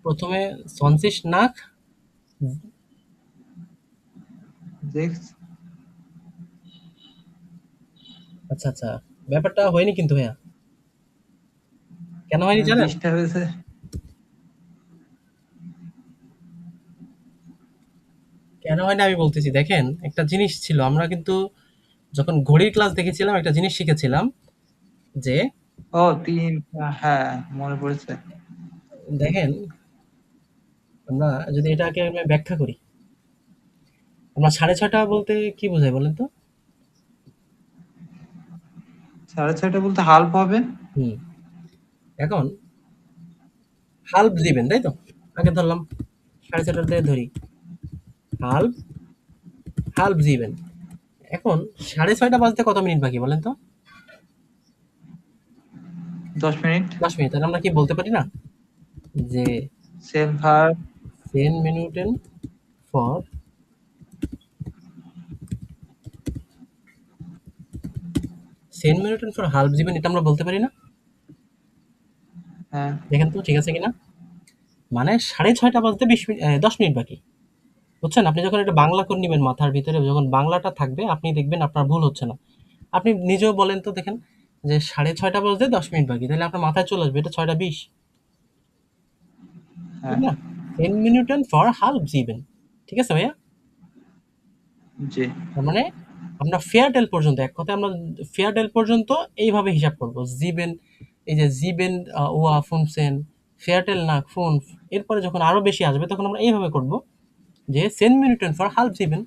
প্রথমে সনসিস নাক। জেক্স। আচ্ছা আচ্ছা, ব্যাপারটা হয়নি কিন্তু ভাইয়া। কেন হয়নি জানেন? 20টা হয়েছে। কেন হয়নি আমি বলতেছি, দেখেন একটা জিনিস ছিল, আমরা কিন্তু যখন ঘড়ির ক্লাস দেখেছিলাম একটা জিনিস শিখেছিলাম যে, ও 3। হ্যাঁ, মনে পড়েছে। দেখেন আমরা যদি এটাকে আমি ব্যাখ্যা করি, আমরা 6:30 বলতে কি বোঝায় বলেন তো? 6:30 বলতে হাল্প হবে। হুম। এখন হাল্প দিবেন তাই তো, আগে ধরলাম 6:30 দিয়ে ধরি, হাল্প, হাল্প দিবেন। এখন 6:30 বাজতে কত মিনিট বাকি বলেন তো? 10 মিনিট। 10 মিনিট। তাহলে আমরা কি বলতে পারি না যে সেম ভার। 10 মিনিটেন ফর, 10 মিনিটেন ফর হাল্প দিবেন, এটা আমরা বলতে পারি না? হ্যাঁ। দেখেন তো ঠিক আছে কিনা। মানে 6:30 বাজতে 20 মিনিট, 10 মিনিট বাকি। বুঝছেন? আপনি যখন এটা বাংলা করে নিবেন মাথার ভিতরে, যখন বাংলাটা থাকবে আপনি দেখবেন আপনার ভুল হচ্ছে না। আপনি নিজেও বলেন তো দেখেন যে 6:30 বাজতে 10 মিনিট বাকি, তাহলে আপনার মাথায় চলে আসবে এটা 6টা 20, ঠিক হ্যাঁ। না? 10 মিনিটেন ফর হাল্প দিবেন। ঠিক আছে ভাইয়া? জি। তার মানে আমরা ফেয়ারটেল পর্যন্ত, এক কথায় আমরা ফেয়ারটেল পর্যন্ত এইভাবে হিসাব করব। জিবেন, এই যে জিবেন, ওয়া ফুনসেন, ফেয়ারটেল না ফোন, এরপরে যখন আরো বেশি আসবে তখন আমরা এইভাবে করব যে 10 মিনিটেন ফর হাল্প দিবেন।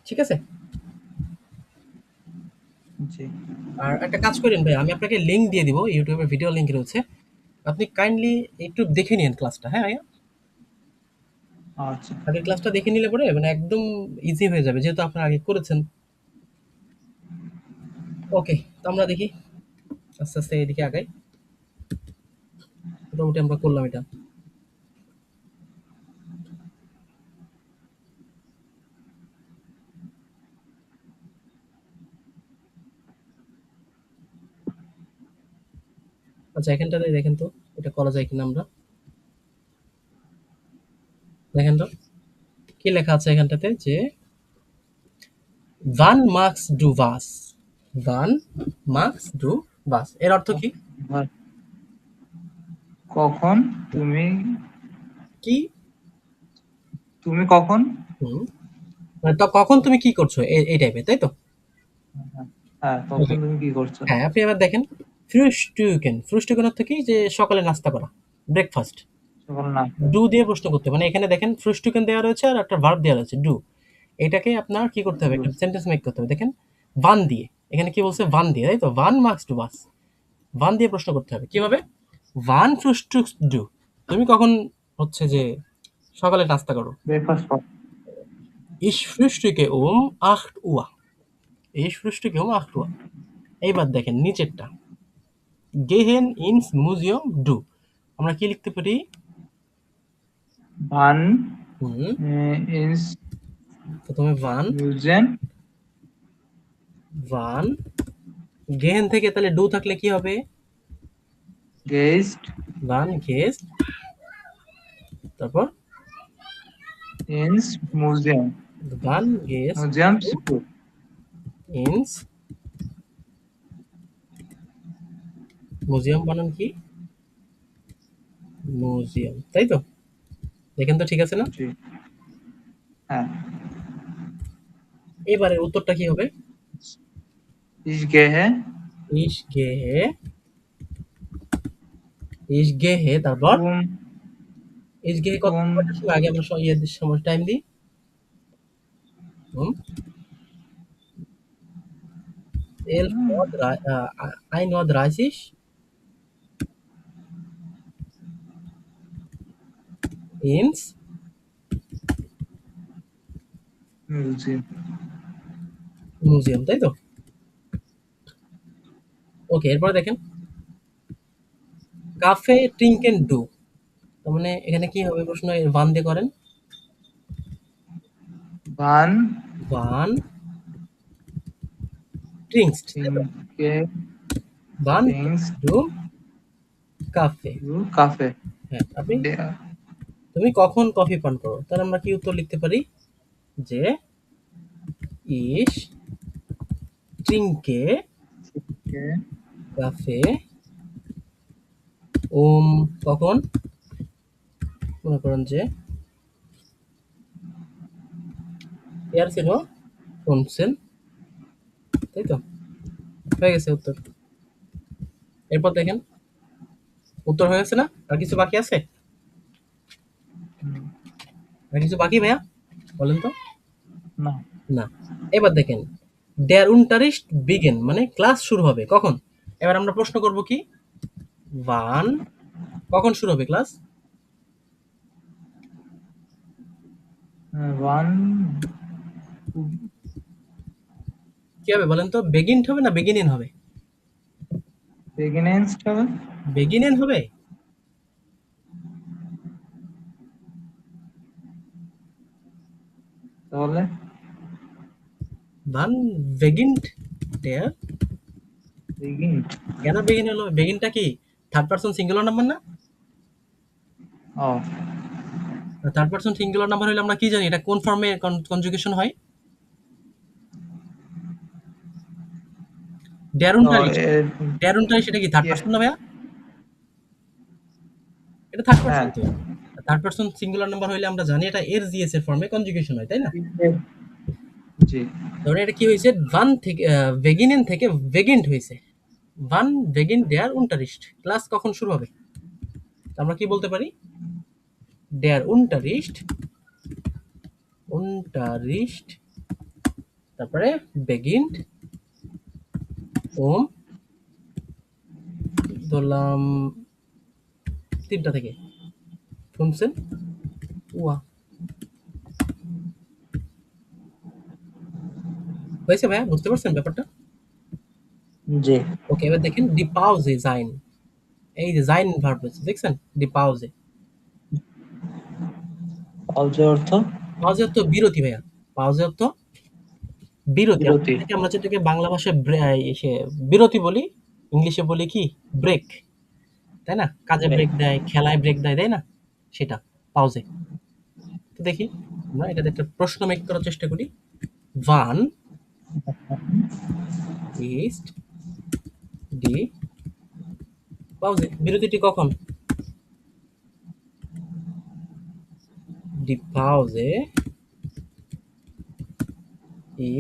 ঠিক আছে? জি। আর একটা কাজ করেন ভাই, আমি আপনাকে লিঙ্ক দিয়ে দিব, ইউটিউবের ভিডিও লিঙ্ক রয়েছে, আপনি কাইন্ডলি একটু দেখে নিন ক্লাসটা, হ্যাঁ ভাইয়া? আচ্ছা। আগের ক্লাসটা দেখে নিলে পরে মানে একদম ইজি হয়ে যাবে, যেহেতু আপনারা আগে করেছেন। ওকে, তো আমরা দেখি আস্তে আস্তে এদিকে আগাই। মোটামুটি আমরা করলাম এটা। আচ্ছা এখানটাতে দেখেন তো এটা করা যায় কিনা আমরা। দেখেন তো কি লেখা আছে এখানটাতে যে ওয়ান মার্কস ডু ভাস, ওয়ান মার্কস ডু ভাস, এর অর্থ কি? ভার। কখন তুমি কি? তুমি কখন। হুম, মানে তো কখন তুমি কি করছো, এই টাইপের, তাই তো? হ্যাঁ, হ্যাঁ, তখন ওকে, তুমি কি করছো। হ্যাঁ আপনি এবার দেখেন ফ্রুস্টুকেন, ফ্রুস্টুকেন অর্থ কি? যে সকালে নাস্তা করা, ব্রেকফাস্ট। সকাল না। ডু দিয়ে প্রশ্ন করতে হবে। মানে এখানে দেখেন ফ্রুস্টুকেন দেওয়া রয়েছে আর একটা ভার্ব দেওয়া রয়েছে ডু। এটাকে আপনার কি করতে হবে, একটা সেন্টেন্স মেক করতে হবে। দেখেন ওয়ান দিয়ে, এখানে কি বলছে ওয়ান দিয়ে, তাই তো? ওয়ান মার্কস টু বাস, ওয়ান দিয়ে প্রশ্ন করতে হবে কিভাবে? ওয়ান ফ্রুস্টুক ডু, তুমি কখন হচ্ছে যে সকালে নাস্তা করো? ব্রেকফাস্ট কর। ইস ফ্রুস্টুকে আcht Uhr, ইস ফ্রুস্টুকে acht Uhr। এইবার দেখেন নিচেরটা, গেহেন ইনস মিউজিয়াম ডু, আমরা কি লিখতে পারি? ভান হুম, ইনস প্রথমে ওয়ান, মিউজিয়াম ওয়ান, গেহেন থেকে তাহলে ডু থাকলে কি হবে? গেস্ট ওয়ান গেস, তারপর ইনস মিউজিয়াম ওয়ান গেস মিউজিয়াম স্কুল। ইনস মিউজিয়াম, বানান কি? মিউজিয়াম, তাই তো? দেখেন তো ঠিক আছে না? জি। হ্যাঁ। এবারে উত্তরটা কি হবে? ইস গেহে ইস গে হে, ইস গে হে, তারপর উম ইস গে হে উম কয়টার সময় আগে আমরা ইয়ে সময় টাইম দিই? হুম, elf Uhr, 1:30 Uhr, ইনস মিউজিয়াম। মিউজিয়াম, তাই তো? ওকে, এরপরে দেখেন কাফে ট্রিঙ্কেন ডু। তার মানে এখানে কি হবে প্রশ্ন, ওয়ান দিয়ে করেন। ভান ওয়ান ট্রিঙ্কস, তাই তো? থিংকে ওয়ান থিংস ডু কাফে। টু কাফে। হ্যাঁ, তুমি কখন কফি পান করো? তাহলে আমরা কি উত্তর লিখতে পারি যে ইস ট্রিঙ্কে কাফে কখন, মনে করেন যে এয়ার ছিল ফোনসেন, তাই তো? হয়ে গেছে উত্তর। এরপর দেখেন, উত্তর হয়ে গেছে না? আর কিছু বাকি আছে? আর কিছু বাকি ভাইয়া, বলেন তো। না। না। এবার দেখেন দেয়ার উনটারিস্ট বিগেন, মানে ক্লাস শুরু হবে কখন? এবার আমরা প্রশ্ন করব কি, ওয়ান কখন শুরু হবে ক্লাস? ওয়ান কি হবে বলেন তো, বেগিন্ট হবে না বেগিনিন হবে? বিগিনেন্স হবে। বেগিনিন হবে। তাহলে ভান বেগিন্ট দেয়ার। বিগিন। কেন বেগিন হলো? বেগিনটা কি থার্ড পারসন সিঙ্গুলার নাম্বার না? ও থার্ড পারসন সিঙ্গুলার নাম্বার হলে আমরা কি জানি এটা কোন ফর্মে কনজুগেশন হয়? তো ড্যারুনটারিস্ট। ড্যারুনটারিস্ট এটা কি থার্ড ইয়ে, পারসন না ভাইয়া? এটা থার্ড হ্যাঁ পারসন তো। থার্ড পারসন সিঙ্গুলার নাম্বার হইলে আমরা জানি এটা এর জিএস এর ফর্মে কনজুগেশন হয়, তাই না? জি। ধরুন এটা কি হয়েছে, ভান থেকে ভেগিনেন থেকে ভেগেন্ট হয়েছে। ভান ভেগেন্ট দেয়ার উনটারিস্ট, ক্লাস কখন শুরু হবে? আমরা কি বলতে পারি, দেয়ার উনটারিস্ট, উনটারিস্ট তারপরে বেগিন্ট ওম, ধরলাম 3টা থেকে শুনছেন ওয়া। হয়েছে ভাইয়া, বুঝতে পারছেন ব্যাপারটা? জি। ওকে, এবার দেখেন ডি পাউজে জাইন, এই যে জাইন ভার্ব হচ্ছে দেখছেন, ডি পাউজে। পাউজের অর্থ পাউজে অর্থ বিরতি ভাইয়া, পাউজে অর্থ বিরতি। বিরতি। আমরা যেটাকে বাংলা ভাষায় বিরতি বলি, ইংলিশে বলি কি ব্রেক, তাই না? কাজে ব্রেক দেয়, খেলায় ব্রেক দেয়, তাই না? সেটা পাউজে। তো দেখি আমরা এটাতে একটা প্রশ্ন মেক করার চেষ্টা করি। ওয়ান ইস্ট ডি পাউজে, বিরতিটি কখন? ডি পাউজে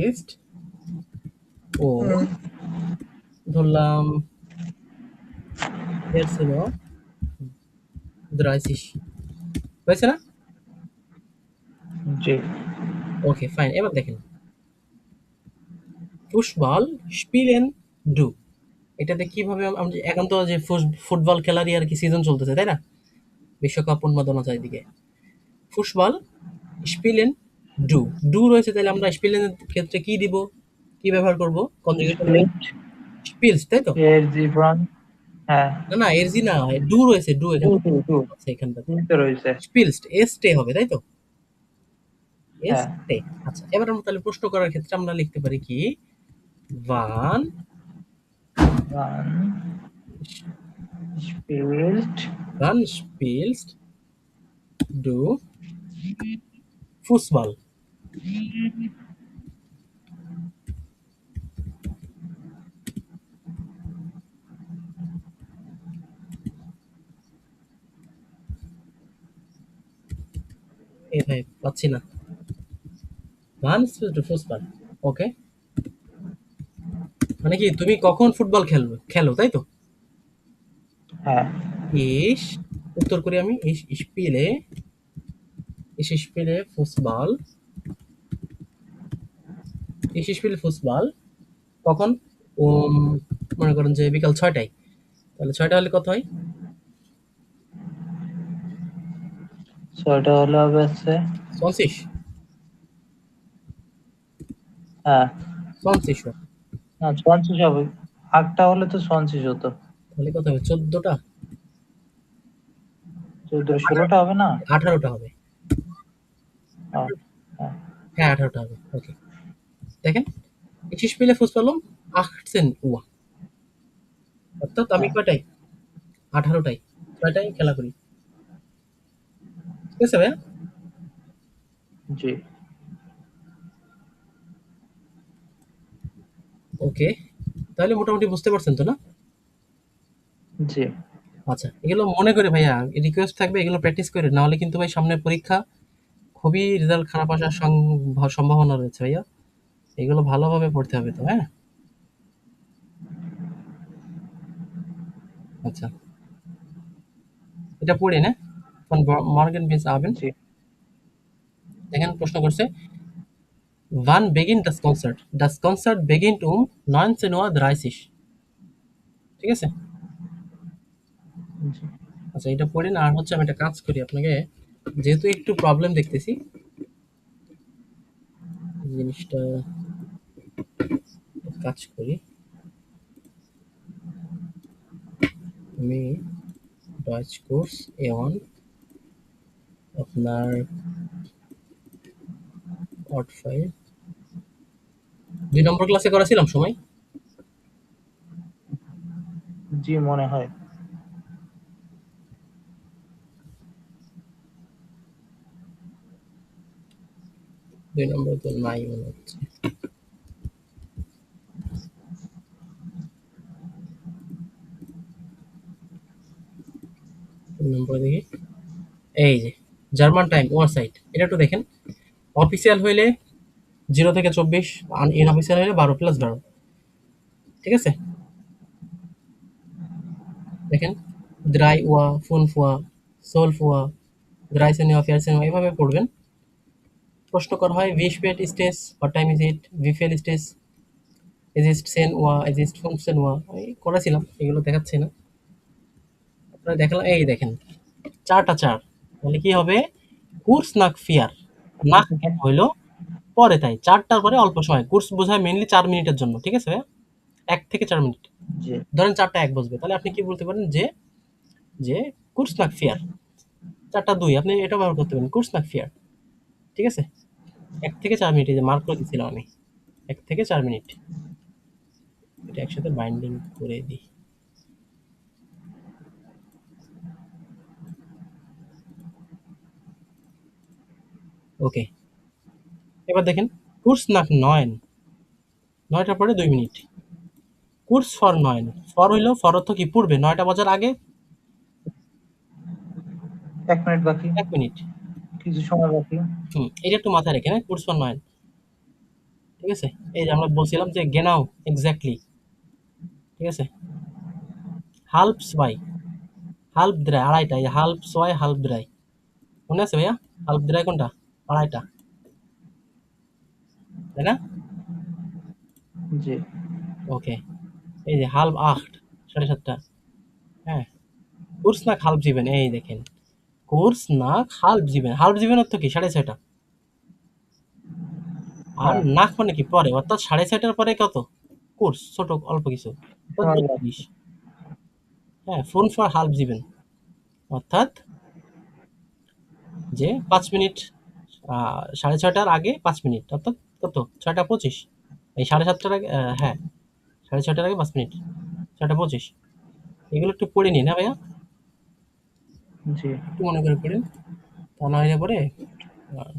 ইস্ট ও, ধরলাম এর ছিল দ্রাইসিস, হয়েছে না? জি। Okay fine. এবার দেখেন ফুটবল স্পিলেন ডু, এটাতে কিভাবে আমরা এখন তো যে ফুটবল খেলারই আর কি সিজন চলতেছে, তাই না? বিশ্বকাপ উন্মাদনা চারিদিকে। ফুটবল স্পিলেন ডু, ডু রয়েছে, তাহলে আমরা স্পিলেনের ক্ষেত্রে কি দিব, কি ব্যবহার করব কনজুগেশন দিয়ে? স্প্লিট স্পিলস, তাই তো? এর জীবন। হ্যাঁ। না না, এর জি না, ডু রয়েছে, ডু টু এখানে টু টু আছে এখানটাতে। টু তো রয়েছে। স্পিলস এস টে হবে, তাই তো? এস হ্যাঁ। টে। আচ্ছা, এবার আমরা তাহলে প্রশ্ন করার ক্ষেত্রে আমরা লিখতে পারি কি, ওয়ান ওয়ান স্পিল্ট ওয়ান স্পিলস ডু ফুটবল। এ ভাই পাচ্ছি না, ওয়ান স্পিলস ডু ফুটবল। ওকে, মানে কি তুমি কখন ফুটবল খেলবে খেলো, তাই তো? হ্যাঁ। ইস, উত্তর করি আমি, ইস স্পিলে, ইস স্পিলে ফুটবল, ইস স্পিলে ফুটবল কখন? উম, মনে করেন যে বিকাল 6টায়, তাহলে 6টা হলে কত হয়? ছয়টা হলে হবে হচ্ছে 34। হ্যাঁ 34 না 34 হবে, 8টা হলে তো 34 হতো, তাহলে কত হবে? 14টা? 14 16টা হবে না? 18টা হবে। হ্যাঁ হ্যাঁ হ্যাঁ 18টা হবে। ওকে, দেখেন ich spiele Fußball um 18 Uhr, অর্থাৎ আমি হ্যাঁ, কয়টায়? 18টায় 6টায় খেলা করি। ঠিক আছে ভাইয়া? জি ওকে, তাহলে মোটামুটি বুঝতে পারছেন তো না? জি আচ্ছা, এগুলো মনে করে ভাইয়া, রিকোয়েস্ট থাকবে এগুলো প্র্যাকটিস করে, নাহলে কিন্তু ভাই সামনে পরীক্ষা, খুবই রেজাল্ট খারাপ আসার সম্ভাবনা রয়েছে ভাইয়া। এগুলো ভালোভাবে পড়তে হবে তো, হ্যাঁ? আচ্ছা, এটা পড়ে না, von Morgen bis Abend। জি দেখেন প্রশ্ন করছে, wann beginnt das Konzert? Das Konzert beginnt um 19:30 Uhr। ঠিক আছে? জি আচ্ছা, এটা পড়েন। আর হচ্ছে আমি একটা কাজ করি আপনাকে, যেহেতু একটু প্রবলেম দেখতেছি জিনিসটা, কাজ করি আমি। ডয়েচ কোর্স A1 আপনার অট ফাইল 2 নম্বর ক্লাসে করাছিলাম সময়। জি মনে হয়। 2 নম্বর তো নাই মনে হচ্ছে। 2 নম্বর দেখি, এই যে জার্মান টাইম ওয়ার সাইট, এটা একটু দেখেন। অফিসিয়াল হইলে 0 থেকে 24, ইনঅফিসিয়াল হলে 12+12। ঠিক আছে? দেখেন, দ্রাই ওয়া, ফুন ফুয়া, সোল ফুয়া, দ্রাইসেনিয়া, ফিয়ারসেনিয়া, এভাবে পড়বেন। প্রশ্ন করা হয় ভি স্পেট স্টেজ, হোয়াট টাইম ইজ ইট, ভি ফেল স্টেজ, এজিস্ট সেন ওয়া, এজিস্ট ফুন সেন ওয়া, আমি করেছিলাম, এগুলো দেখাচ্ছে না। আপনারা দেখালাম, এই দেখেন 4টা 4, তাহলে কি হবে? কুর্স নাক ফিয়ার, নাক দেখেন হইলো পরে, তাই 4টার পরে অল্প সময়। কুর্স বোঝায় মেইনলি 4 মিনিটের জন্য। ঠিক আছে ভাইয়া? 1 থেকে 4 মিনিট। জি ধরেন 4টা 1 বসবে, তাহলে আপনি কি বলতে পারেন যে যে কুর্স নাক ফিয়ার। 4টা 2 আপনি এটা ব্যবহার করতে পারেন, কুর্স নাক ফিয়ার। ঠিক আছে? 1 থেকে 4 মিনিট, এই যে মার্ক করে দিছিলাম আমি, 1 থেকে 4 মিনিট। এটা একসাথে বাইন্ডিং করে দিই। ওকে, এবার দেখেন কুর্স নাক 9টার পরে 2 মিনিট। কুর্স ফর 9, ফর হইলো, ফর অর্থ কি? পূর্বে, 9টা বাজার আগে 1 মিনিট বাকি, 1 মিনিট। কিছু সময় বাকি। এটা একটু মাথায় রেখে, হ্যাঁ, কুর্স ফর 9। ঠিক আছে? এই যে আমরা বলছিলাম যে গেনাও, এক্স্যাক্টলি। ঠিক আছে? হাল্প সোয়াই, হাল্প দ্রাই, আড়াইটা। এই হাল্প সোয়াই, হাল্প দ্রাই, মনে আছে ভাইয়া? হাল্প দ্রাই কোনটা? আড়াইটা, তাই না? জি ওকে, এই যে হাল্প আট, 7:30। হ্যাঁ, কুর্স নাক হাল্প জিবেন, এই দেখেন কোর্স নাক হাল্প জিবেন। হাল্প জিবেন অর্থ কি? 6:30। আর হ্যাঁ নাক মানে কি? পরে, অর্থাৎ 6:30টার পরে কত? কোর্স, ছোট অল্প কিছু, অর্থাৎ সময় বাকি। 32। হ্যাঁ, ফোন ফর হাল্প জিবেন, অর্থাৎ যে 5 মিনিট, 6:30টার আগে 5 মিনিট, অর্থাৎ কত? 6টা 25। এই 7:30টার আগে, হ্যাঁ, 6:30টার আগে 5 মিনিট, 6টা 25। এগুলো একটু পড়ে নিন, হ্যাঁ ভাইয়া? জি একটু মনে করে পড়েন, তা না হলে পরে আহ,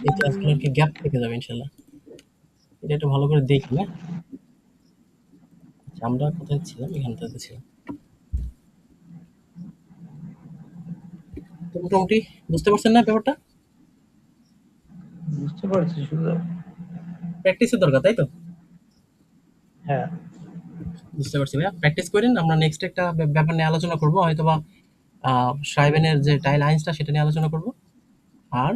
এই ক্লাসগুলো আর কি গ্যাপ থেকে যাবে ইনশাল্লাহ। এটা একটু ভালো করে দেখি, না? আচ্ছা, আমরা কোথায় ছিলাম? এখানটাতে ছিলাম। তো মোটামুটি বুঝতে পারছেন না ব্যাপারটা? বুঝতে পারছি শুধু। প্র্যাকটিসের দরকার, তাই তো? হ্যাঁ বুঝতে পারছি ভাইয়া, প্র্যাকটিস করেন। আমরা নেক্সট একটা ব্যাপার নিয়ে আলোচনা করবো, হয়তোবা সাইবেনের যে টাইল আইন্সটা সেটা নিয়ে আলোচনা করবো। আর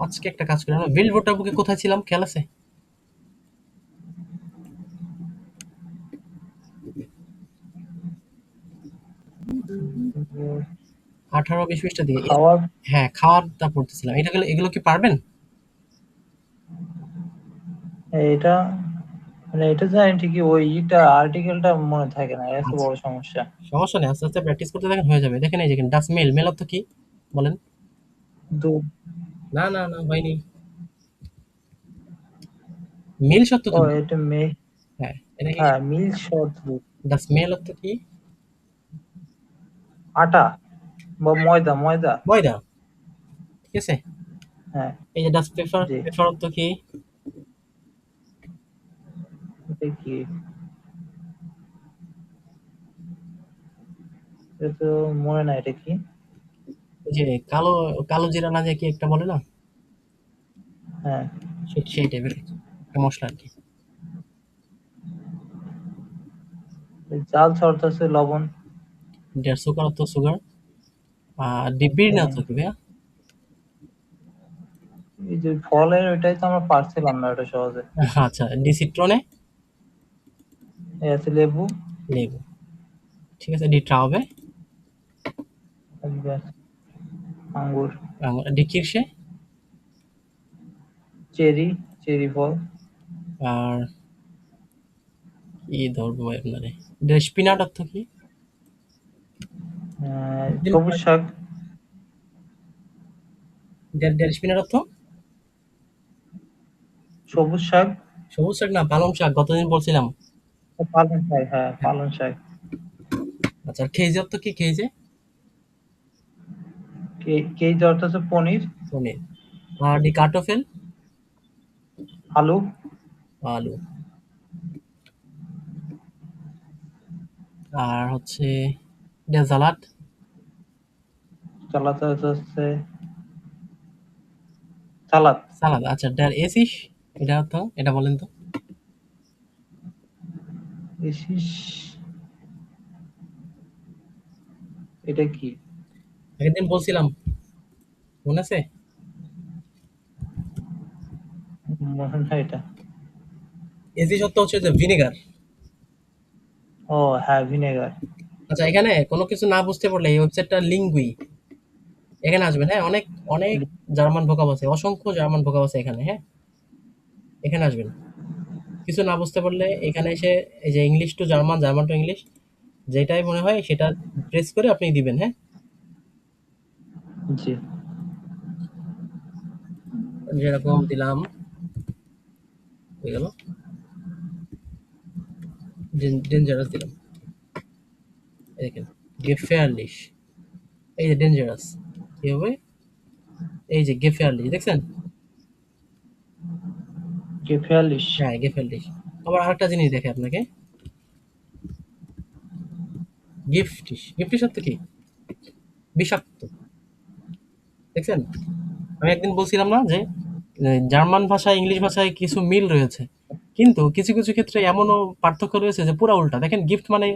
আজকে একটা কাজ করি, আমরা বিল্ড ভোটার বুকে কোথায় ছিলাম খেয়াল আছে? 18-20 পৃষ্ঠা দিয়ে খাওয়ার হ্যাঁ, খাওয়ারটা পড়তেছিলাম। এগুলো কি পারবেন? এটা মানে এটা জানি ঠিকই, ওই আর্টিকেলটা মনে থাকে না, এত আচ্ছা, বড় সমস্যা। সমস্যা নেই। আস্তে, আস্তে প্র্যাকটিস করতে থাকেন, হয়ে যাবে। দেখেন এই যে ডাস মেল, মেল অর্থ কি? বলেন। দুধ। না, না, না হয়নি। মিল সত্য ও তো। এটা হ্যাঁ, এটা কি? হ্যাঁ, মিল শর্ট দুধ। ডাস মেল অর্থ কি? আটা বা ময়দা, ময়দা। ময়দা। ঠিক আছে? হ্যাঁ। এই যে ডাস পেপার, জি। পেপার অর্থ কি? এটা কি? এটা তো মনে নাই, এটা কি? ওই যে কালো, কালো জিরা না যে কি একটা বলে না? হ্যাঁ। সেই টাইপের একটা মসলা আরকি। জাল শর্ট আছে লবণ। সুগার অর্থ সুগার। ডিবির না হ্যাঁ। অর্থ কি ভাইয়া? এই যে ফলের, ওইটাই তো আমরা পারছিলাম না ওটা সহজে। আচ্ছা, সিট্রনে? এই আছে লেবু। লেবু। ঠিক আছে, ট্রাউবে? একবার আঙ্গুর। কিরসে? চেরি, চেরি ফল। আর কি ধরবো ভাই আপনারে? স্পিনাট অর্থ কি? সবুজ শাক। স্পিনাট অর্থ? সবুজ শাক। সবুজ শাক না, পালং শাক, গতদিন বলছিলাম। ও, পালং শাক, হ্যাঁ হ্যাঁ। পালং শাক। আচ্ছা, আর খেজে অর্থ কি? খেজে? কেজি অর্থ হচ্ছে পনির। পনির। আর কার্টোফেল? আলু। আলু। আর হচ্ছে সালাদ। চালাতে হচ্ছে সালাদ। সালাদ, আচ্ছা। এসিস, এটা অর্থ, এটা বলেন তো। ইসিস, এটা কি? আগের দিন বলছিলাম, মনে আছে? মনে হয় এটা। এসিস অর্থ হচ্ছে যে ভিনেগার। ও হ্যাঁ, ভিনেগার। আচ্ছা, এখানে কোনো কিছু না বুঝতে পারলে এই ওয়েবসাইটটা লিঙ্গুই, এখানে আসবেন। হ্যাঁ, অনেক অনেক জার্মান ভোকাব আছে, অসংখ্য জার্মান ভোকাব আছে এখানে। হ্যাঁ, এখানে আসবেন। কিছু না বুঝতে পারলে এখানে এসে এই যে English to German, German to English, যেটাই মনে হয় সেটা প্রেস করে আপনি দিবেন। হ্যাঁ, জি। যেরকম দিলাম হয়ে গেল, ডেঞ্জারাস দিলাম। এই দেখেন, গেফেয়ারলিশ। এই যে ডেঞ্জারাস কি হবে? এই যে গেফেয়ারলিশ, দেখছেন? গেফেয়ালিশ। হ্যাঁ, গেফেয়ারলিশ। আবার আরেকটা জিনিস দেখে আপনাকে, গিফটিশ। গিফটিশ অর্থ কি? বিষাক্ত। দেখছেন? আমি একদিন বলছিলাম না যে জার্মান ভাষায় ইংলিশ ভাষায় কিছু মিল রয়েছে, কিন্তু কিছু কিছু ক্ষেত্রে এমনও পার্থক্য রয়েছে যে পুরা উল্টা। দেখেন, গিফট মানে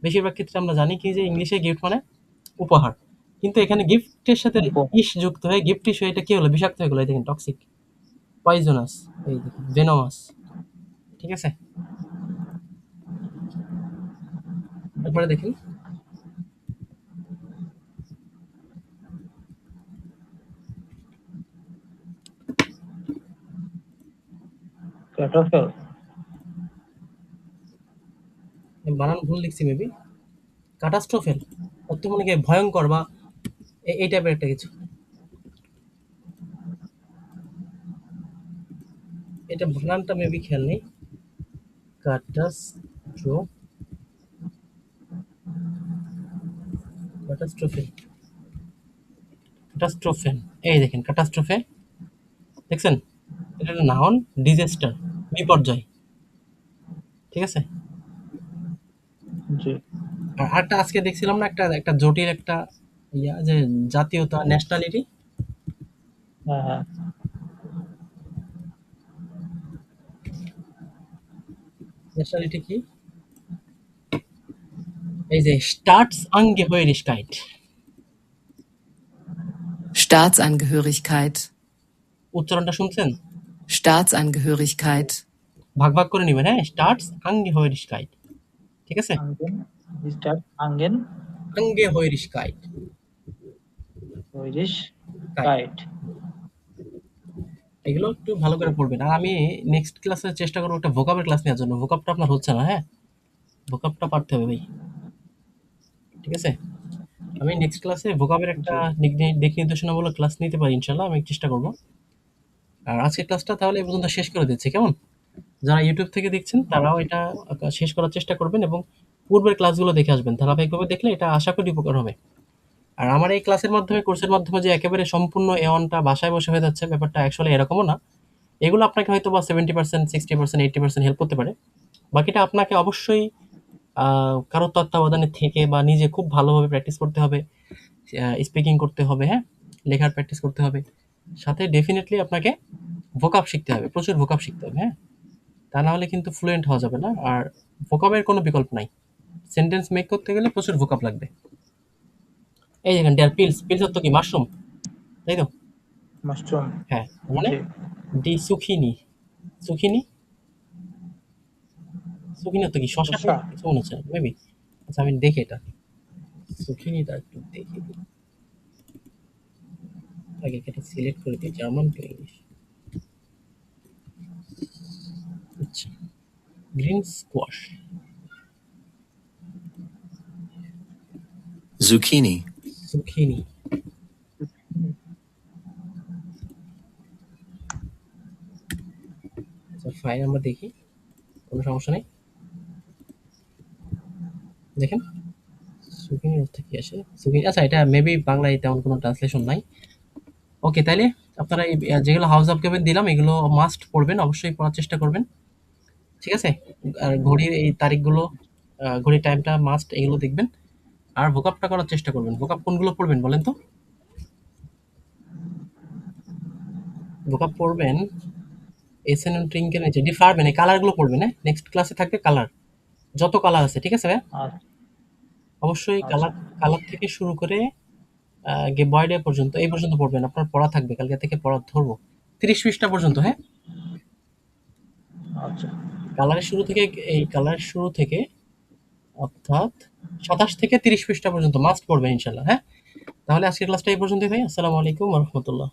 বেশিরভাগ ক্ষেত্রে আমরা জানি কি যে ইংলিশে গিফট মানে উপহার, কিন্তু এখানে গিফটের সাথে ইস যুক্ত হয়ে গিফটিশ হয়ে এটা কি হলো? বিষাক্ত হয়ে গেলো। এই দেখেন, টক্সিক, পয়জনাস, এই দেখেন ভেনোমাস। ঠিক আছে? তারপরে দেখেন, ক্যাটাফেল। বানান ভুল লিখছি মেবি। কাটাস্ট্রোফেল অর্থ মনে কি ভয়ঙ্কর বা এই টাইপের একটা কিছু। এটা বানানটা মেবি খেয়াল নেই। কাটাস্ট্রো ক্যাটাস্ট্রোফে, ক্যাটাস্ট্রোফেন। এই দেখেন, ক্যাটাস্ট্রোফে, দেখছেন? এটা একটা নাউন, ডিজাস্টার, বিপর্যয়। ঠিক আছে? জি। আর আরেকটা আজকে দেখছিলাম না, একটা একটা জটিল একটা যে জাতীয়তা, ন্যাশনালিটি। হ্যাঁ হ্যাঁ। ন্যাশনালিটি কি? এই যে স্টার্টস আঙ্গেহয়রিশকাইট। Staatsangehörigkeit, উচ্চারণটা শুনছেন? Staatsangehörigkeit, ভাগ ভাগ করে নেবেন। হ্যাঁ, স্টার্টস আঙ্গেহয়রিশকাইট। ঠিক আছে? আঙ্গেন। স্টার্ট আঙ্গেন। আঙ্গেহয়রিশকাইট। Irish Kite. kite. এগুলো একটু ভালো করে পড়বেন। আর আমি নেক্সট ক্লাসে চেষ্টা করবো একটা ভোকাবের ক্লাস নেওয়ার জন্য। ভোকাবটা আপনার হচ্ছে না, হ্যাঁ? ভোকাবটা পারতে হবে ভাই। ঠিক আছে? আমি নেক্সট ক্লাসে ভোকাবের একটা দিক নির্দেশনামূলক ক্লাস নিতে পারি ইনশাল্লাহ। আমি চেষ্টা করব। আর আজকের ক্লাসটা তাহলে এই পর্যন্ত শেষ করে দিচ্ছি, কেমন? যারা ইউটিউব থেকে দেখছেন তারাও এটা শেষ করার চেষ্টা করবেন এবং পূর্বের ক্লাসগুলো দেখে আসবেন। ধারাবাহিকভাবে দেখলে এটা আশা করি উপকার হবে। আর আমার এই ক্লাসের মাধ্যমে, কোর্সের মাধ্যমে যে একেবারে সম্পূর্ণ A1টা বাসায় বসে হয়ে যাচ্ছে, ব্যাপারটা অ্যাকচুয়ালি এরকমও না। এগুলো আপনাকে হয়তোবা 70%, 60%, 80% হেল্প করতে পারে। বাকিটা আপনাকে অবশ্যই কারো তত্ত্বাবধানে থেকে বা নিজে খুব ভালোভাবে প্র্যাকটিস করতে হবে। স্পিকিং করতে হবে, হ্যাঁ? লেখার প্র্যাকটিস করতে হবে। সাথে ডেফিনিটলি আপনাকে ভোকাব শিখতে হবে। প্রচুর ভোকাব শিখতে হবে, হ্যাঁ? তা না হলে কিন্তু ফ্লুয়েন্ট হওয়া যাবে না। আর ভোকাবের কোনো বিকল্প নাই। সেন্টেন্স মেক করতে গেলে প্রচুর ভোকাব লাগবে। এই দেখেন দেয়ার পিলস, পিলস অর্থ কি? মাশরুম, তাই তো? Mushroom. হ্যাঁ, মানে জি। ডি সুখিনি। সুখিনি? সুখিনি অর্থ কি? শসা শসা। কিছু মনে হচ্ছে মেবি। আচ্ছা আমি দেখি এটা। সুখিনিটা একটু দেখি দিই। আগে এটা সিলেক্ট করে দিই, জার্মান টু ইংলিশ। আচ্ছা, গ্রিন স্কোয়াশ, Zucchini. সুখিনি। আচ্ছা ফাইন, আমরা দেখি, কোনো সমস্যা নেই। দেখেন সুখিনির অর্থ কি আসে? সুখিনি, আচ্ছা এটা মেবি বাংলায় তেমন কোনো ট্রান্সলেশন নাই। ওকে, তাইলে আপনারা এই যেগুলো হাউস অফ গেমের দিলাম এগুলো মাস্ট পড়বেন, অবশ্যই পড়ার চেষ্টা করবেন। ঠিক আছে? আর ঘড়ির এই তারিখগুলো, ঘড়ির টাইমটা মাস্ট, এগুলো দেখবেন। আর ভোকাবটা করার চেষ্টা করবেন। ভোকাব কোনগুলো পড়বেন বলেন তো? ভোকাব পড়বেন এসএন এন্ড ট্রিঙ্কের নিচে ডি পারবেন, এই কালারগুলো পড়বেন, হ্যাঁ? নেক্সট ক্লাসে থাকবে কালার, যত কালার আছে, ঠিক আছে ভাইয়া? আচ্ছা। অবশ্যই আচ্ছা। কালার থেকে শুরু করে বয় ডে পর্যন্ত, এই পর্যন্ত পড়বেন। আপনার পড়া থাকবে, কালকে থেকে পড়া ধরবো 30 পৃষ্ঠা পর্যন্ত, হ্যাঁ? আচ্ছা। কালারের শুরু থেকে অর্থাৎ 27 থেকে 30 পৃষ্ঠা পর্যন্ত মাস্ট পড়বেন ইনশাল্লাহ, হ্যাঁ? তাহলে আজকের ক্লাসটা এই পর্যন্তই ভাই। আসসালামু আলাইকুম ওয়া রাহমাতুল্লাহ।